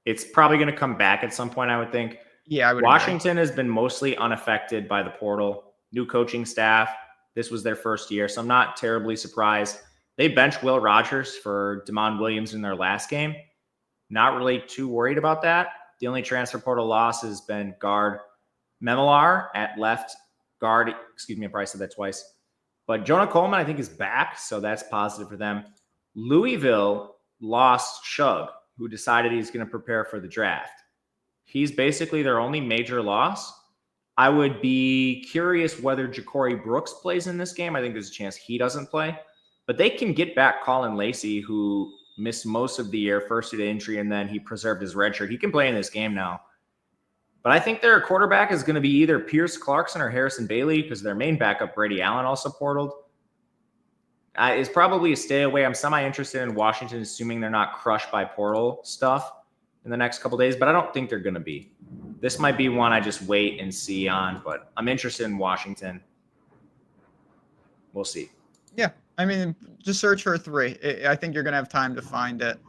It's probably going to come back at some point, I would think. Yeah, I would. Washington has been mostly unaffected by the portal. New coaching staff. This was their first year, so I'm not terribly surprised. They benched Will Rogers for Damon Williams in their last game. Not really too worried about that. The only transfer portal loss has been guard Memelar at left guard. Excuse me, I probably said that twice. But Jonah Coleman, I think, is back, so that's positive for them. Louisville lost Shug, who decided he's going to prepare for the draft. He's basically their only major loss. I would be curious whether Ja'Cory Brooks plays in this game. I think there's a chance he doesn't play. But they can get back Colin Lacey, who missed most of the year, first due to injury, and then he preserved his red shirt. He can play in this game now. But I think their quarterback is going to be either Pierce Clarkson or Harrison Bailey because their main backup, Brady Allen, also portaled. It's probably a stay away. I'm semi-interested in Washington, assuming they're not crushed by portal stuff in the next couple of days, but I don't think they're going to be. This might be one I just wait and see on, but I'm interested in Washington. We'll see. Yeah, I mean, just search for a 3. I think you're going to have time to find it.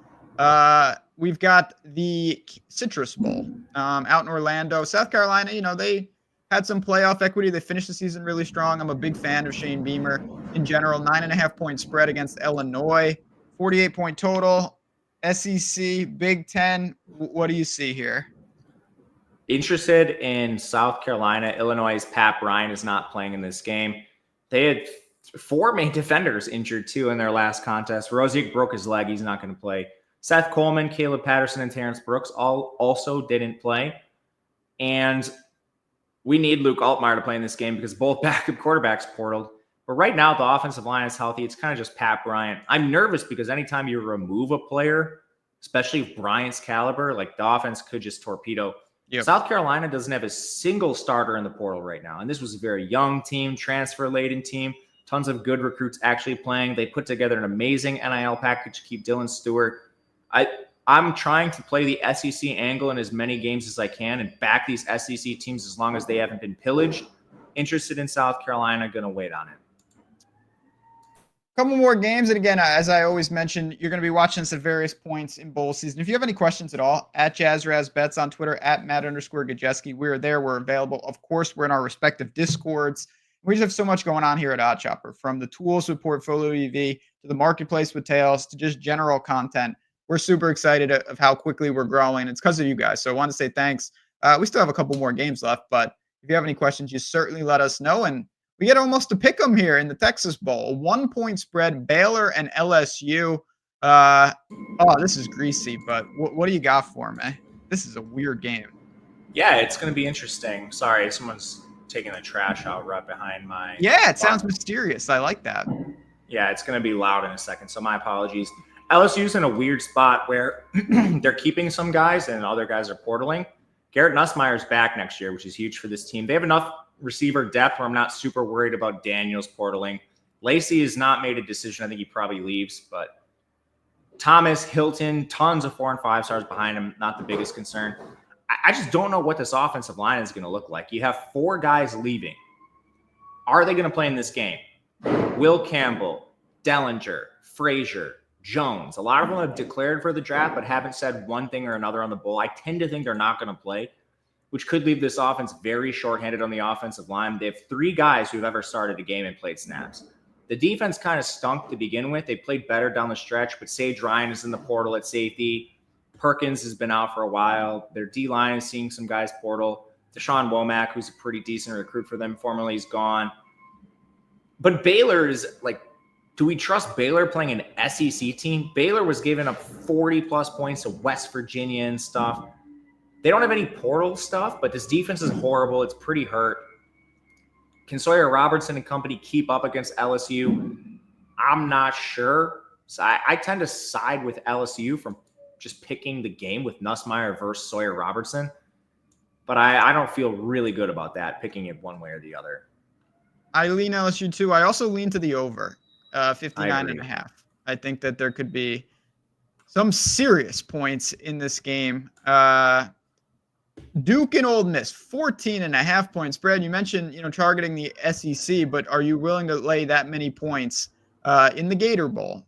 We've got the Citrus Bowl out in Orlando. South Carolina, they had some playoff equity. They finished the season really strong. I'm a big fan of Shane Beamer in general. 9.5-point spread against Illinois. 48-point total. SEC, Big Ten. What do you see here? Interested in South Carolina. Illinois' Pat Bryant is not playing in this game. They had 4 main defenders injured too in their last contest. Rosiek broke his leg. He's not going to play. Seth Coleman, Caleb Patterson, and Terrence Brooks all also didn't play. And we need Luke Altmaier to play in this game because both backup quarterbacks portaled. But right now, the offensive line is healthy. It's kind of just Pat Bryant. I'm nervous because anytime you remove a player, especially Bryant's caliber, like the offense could just torpedo. Yep. South Carolina doesn't have a single starter in the portal right now. And this was a very young team, transfer-laden team. Tons of good recruits actually playing. They put together an amazing NIL package to keep Dylan Stewart. I'm trying to play the SEC angle in as many games as I can and back these SEC teams as long as they haven't been pillaged. Interested in South Carolina, going to wait on it. Couple more games. And again, as I always mention, you're going to be watching this at various points in bowl season. If you have any questions at all, at JazzRazBets on Twitter, at Matt_Gajewski. We're there. We're available. Of course, we're in our respective Discords. We just have so much going on here at Odd Chopper, from the tools with Portfolio EV to the marketplace with Tails to just general content. We're super excited of how quickly we're growing. It's because of you guys. So I want to say thanks. We still have a couple more games left, but if you have any questions, you certainly let us know. And we get almost to pick them here in the Texas Bowl. A 1-point spread, Baylor and LSU. Oh, this is greasy, but what do you got for me? This is a weird game. Yeah, it's going to be interesting. Sorry, someone's taking the trash out right behind my. Yeah, it sounds bar. mysterious. I like that. Yeah, it's going to be loud in a second, so my apologies. LSU's in a weird spot where they're keeping some guys and other guys are portaling. Garrett Nussmeier's back next year, which is huge for this team. They have enough receiver depth where I'm not super worried about Daniels portaling. Lacey has not made a decision. I think he probably leaves, but Thomas, Hilton, tons of 4 and 5 stars behind him. Not the biggest concern. I just don't know what this offensive line is going to look like. You have 4 guys leaving. Are they going to play in this game? Will Campbell, Dellinger, Frazier, Jones. A lot of them have declared for the draft, but haven't said one thing or another on the bowl. I tend to think they're not going to play, which could leave this offense very shorthanded on the offensive line. They have 3 guys who've ever started a game and played snaps. The defense kind of stunk to begin with. They played better down the stretch, but Sage Ryan is in the portal at safety. Perkins has been out for a while. Their D-line is seeing some guys portal. Deshaun Womack, who's a pretty decent recruit for them, formerly is gone. But Baylor is like, do we trust Baylor playing an SEC team? Baylor was giving up 40-plus points to West Virginia and stuff. They don't have any portal stuff, but this defense is horrible. It's pretty hurt. Can Sawyer Robertson and company keep up against LSU? I'm not sure. So I tend to side with LSU from just picking the game with Nussmeier versus Sawyer Robertson. But I don't feel really good about that, picking it one way or the other. I lean LSU too. I also lean to the over, 59.5. I think that there could be some serious points in this game. Duke and Ole Miss, 14.5-point spread. You mentioned, targeting the SEC, but are you willing to lay that many points in the Gator Bowl?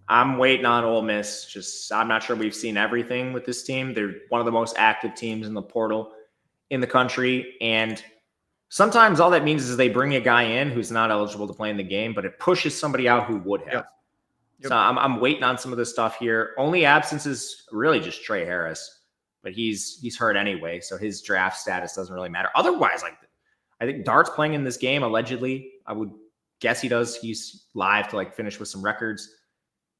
I'm waiting on Ole Miss. I'm not sure we've seen everything with this team. They're one of the most active teams in the portal in the country. And sometimes all that means is they bring a guy in who's not eligible to play in the game, but it pushes somebody out who would have. Yep. So I'm waiting on some of this stuff here. Only absence is really just Trey Harris, but he's hurt anyway, so his draft status doesn't really matter. Otherwise, I think Dart's playing in this game, allegedly. I would guess he does. He's live to finish with some records.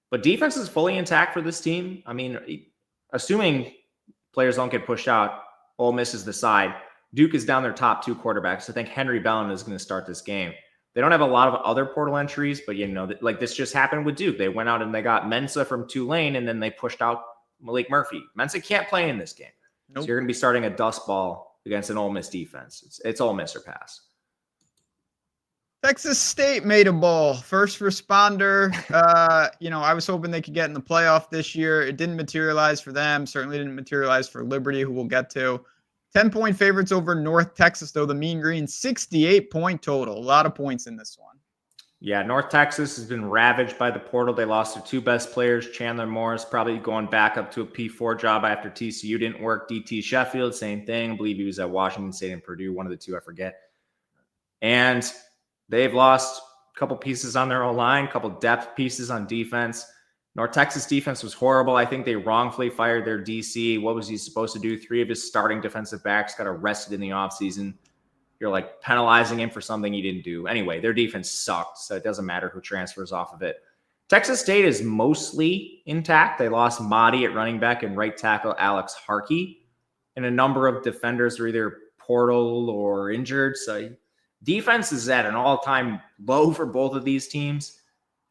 But defense is fully intact for this team. I mean, assuming players don't get pushed out, Ole Miss is the side. Duke is down their top 2 quarterbacks. I think Henry Bellin is going to start this game. They don't have a lot of other portal entries, but this just happened with Duke. They went out and they got Mensa from Tulane, and then they pushed out Malik Murphy. Mensa can't play in this game. Nope. So you're going to be starting a dust ball against an Ole Miss defense. It's Ole Miss or pass. Texas State made a bowl. First responder. I was hoping they could get in the playoff this year. It didn't materialize for them. Certainly didn't materialize for Liberty, who we'll get to. 10-point favorites over North Texas, though. The Mean Green, 68-point total. A lot of points in this one. Yeah, North Texas has been ravaged by the portal. They lost their 2 best players. Chandler Morris probably going back up to a P4 job after TCU didn't work. DT Sheffield, same thing. I believe he was at Washington State and Purdue, one of the 2, I forget. And they've lost a couple pieces on their O-line, a couple depth pieces on defense. North Texas defense was horrible. I think they wrongfully fired their DC. What was he supposed to do? 3 of his starting defensive backs got arrested in the offseason. You're penalizing him for something he didn't do. Anyway, their defense sucked, so it doesn't matter who transfers off of it. Texas State is mostly intact. They lost Mahdi at running back and right tackle Alex Harkey. And a number of defenders are either portal or injured. So defense is at an all-time low for both of these teams.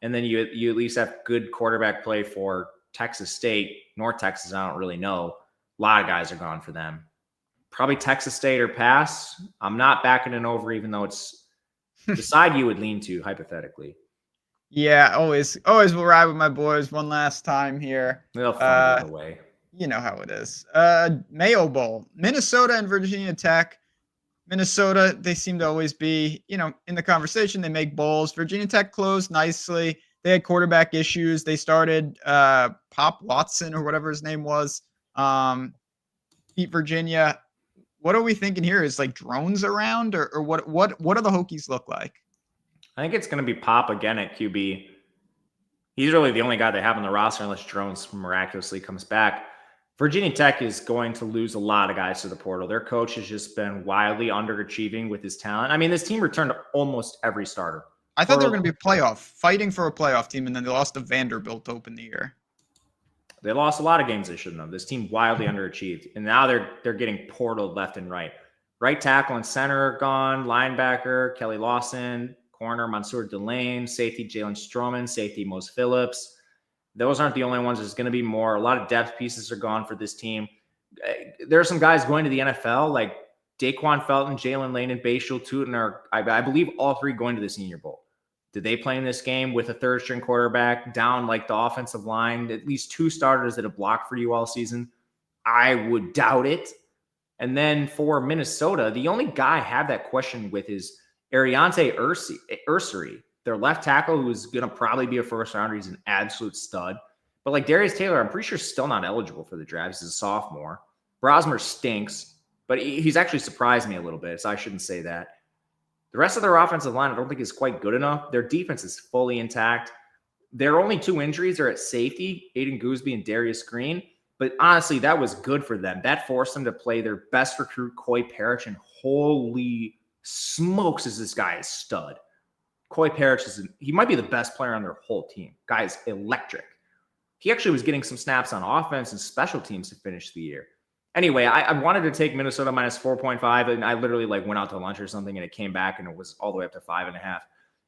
And then you at least have good quarterback play for Texas State. North Texas, I don't really know. A lot of guys are gone for them. Probably Texas State or pass. I'm not backing an over, even though it's the side you would lean to, hypothetically. Yeah, always will ride with my boys one last time here. They'll find it away. You know how it is. Mayo Bowl, Minnesota and Virginia Tech. Minnesota, they seem to always be, in the conversation. They make bowls. Virginia Tech closed nicely. They had quarterback issues. They started Pop Watson or whatever his name was. Beat Virginia. What are we thinking here? Is drones around or what do the Hokies look like? I think it's going to be Pop again at QB. He's really the only guy they have on the roster unless Drones miraculously comes back. Virginia Tech is going to lose a lot of guys to the portal. Their coach has just been wildly underachieving with his talent. I mean, this team returned almost every starter. I thought they were going to be fighting for a playoff team, and then they lost to Vanderbilt to open the year. They lost a lot of games they shouldn't have. This team wildly underachieved, and now they're getting portaled left and right. Right tackle and center are gone. Linebacker Kelly Lawson, corner Mansour Delane, safety Jalen Stroman, safety Mose Phillips. Those aren't the only ones. There's going to be more. A lot of depth pieces are gone for this team. There are some guys going to the NFL like Daquan Felton, Jalen Lane, and Bashal Tootin are, I believe, all three going to the Senior Bowl. Did they play in this game with a third-string quarterback down like the offensive line, at least two starters that have blocked for you all season? I would doubt it. And then for Minnesota, the only guy I have that question with is Ariante Ursery, their left tackle, who's going to probably be a first-rounder. He's an absolute stud. But like Darius Taylor, I'm pretty sure still not eligible for the draft. He's a sophomore. Brosmer stinks. But he's actually surprised me a little bit, so I shouldn't say that. The rest of their offensive line, I don't think is quite good enough. Their defense is fully intact. Their only two injuries are at safety, Aiden Gooseby and Darius Green. But honestly, that was good for them. That forced them to play their best recruit, Coy Parrish, and holy smokes is this guy a stud. Coy Parrish, he might be the best player on their whole team. Guy's electric. He actually was getting some snaps on offense and special teams to finish the year. Anyway, I wanted to take Minnesota minus 4.5, and I literally went out to lunch or something, and it came back, and it was all the way up to 5.5.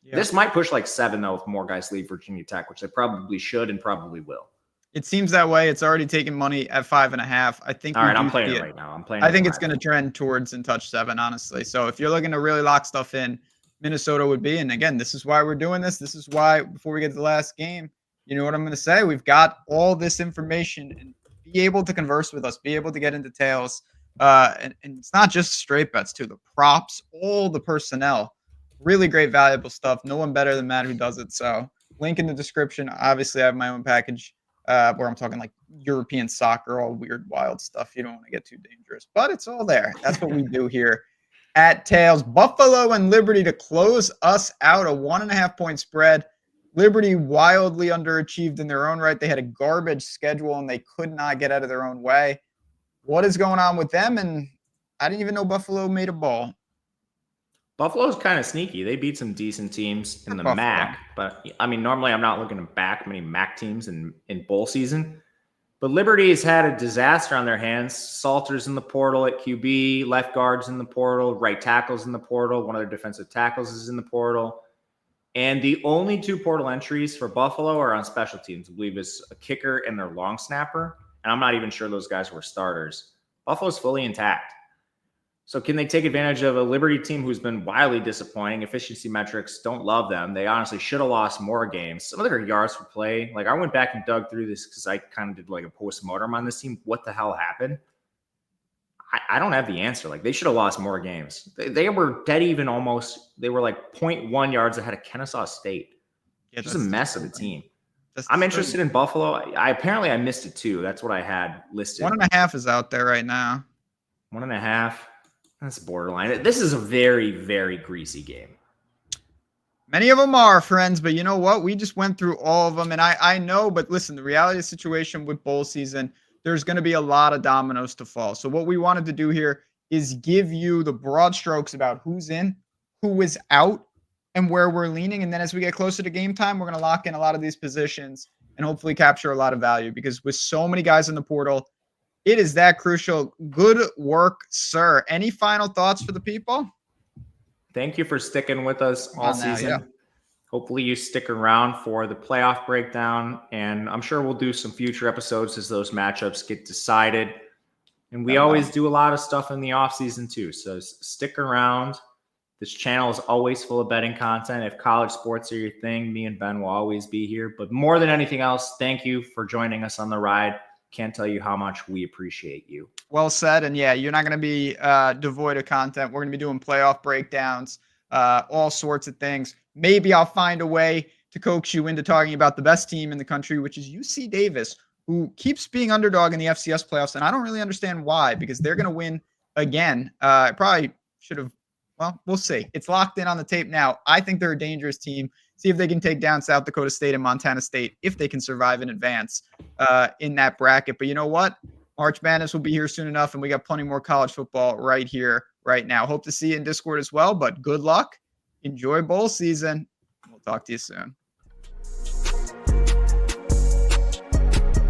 Yeah. This might push 7, though, if more guys leave Virginia Tech, which they probably should and probably will. It seems that way. It's already taken money at 5.5. I think. All right, I'm playing it right now. I think it's going to trend towards and touch 7, honestly. So if you're looking to really lock stuff in, Minnesota would be. And again, this is why we're doing this. This is why, before we get to the last game, you know what I'm going to say? We've got all this information and be able to converse with us, be able to get into details. And it's not just straight bets, too. The props, all the personnel, really great, valuable stuff. No one better than Matt who does it. So link in the description. Obviously, I have my own package where I'm talking like European soccer, all weird, wild stuff. You don't want to get too dangerous, but it's all there. That's what we do here at Tails. Buffalo and Liberty to close us out, a 1.5-point spread. Liberty wildly underachieved in their own right. They had a garbage schedule and they could not get out of their own way. What is going on with them? And I didn't even know Buffalo made a ball. Buffalo's kind of sneaky. They beat some decent teams in the MAC. But, I mean, normally I'm not looking to back many MAC teams in bowl season. But Liberty has had a disaster on their hands. Salter's in the portal at QB. Left guard's in the portal. Right tackle's in the portal. One of their defensive tackles is in the portal. And the only two portal entries for Buffalo are on special teams. I believe it's a kicker and their long snapper. And I'm not even sure those guys were starters. Buffalo's fully intact. So can they take advantage of a Liberty team who's been wildly disappointing? Efficiency metrics don't love them. They honestly should have lost more games. Some of their yards per play, I went back and dug through this because I kind of did a postmortem on this team. What the hell happened? I don't have the answer. They should have lost more games. They were dead even almost. They were 0.1 yards ahead of Kennesaw State. Yeah, just a mess of a team. I'm interested in Buffalo. I missed it too. That's what I had listed. 1.5 is out there right now. 1.5. That's borderline. This is a very, very greasy game. Many of them are, friends, but you know what? We just went through all of them, and I know, but listen, the reality of the situation with bowl season, there's going to be a lot of dominoes to fall. So what we wanted to do here is give you the broad strokes about who's in, who is out, and where we're leaning. And then as we get closer to game time, we're going to lock in a lot of these positions and hopefully capture a lot of value, because with so many guys in the portal, it is that crucial. Good work, sir. Any final thoughts for the people? Thank you for sticking with us all season. Yeah. Hopefully you stick around for the playoff breakdown, and I'm sure we'll do some future episodes as those matchups get decided. And we always do a lot of stuff in the offseason too, so stick around. This channel is always full of betting content. If college sports are your thing, me and Ben will always be here. But more than anything else, thank you for joining us on the ride. Can't tell you how much we appreciate you. Well said. And yeah, you're not going to be devoid of content. We're going to be doing playoff breakdowns, all sorts of things. Maybe I'll find a way to coax you into talking about the best team in the country, which is UC Davis, who keeps being underdog in the FCS playoffs. And I don't really understand why, because they're going to win again. I probably should have. Well, we'll see. It's locked in on the tape now. I think they're a dangerous team. See if they can take down South Dakota State and Montana State, if they can survive in advance in that bracket. But you know what? March Madness will be here soon enough, and we got plenty more college football right here, right now. Hope to see you in Discord as well, but good luck. Enjoy bowl season. Talk to you soon.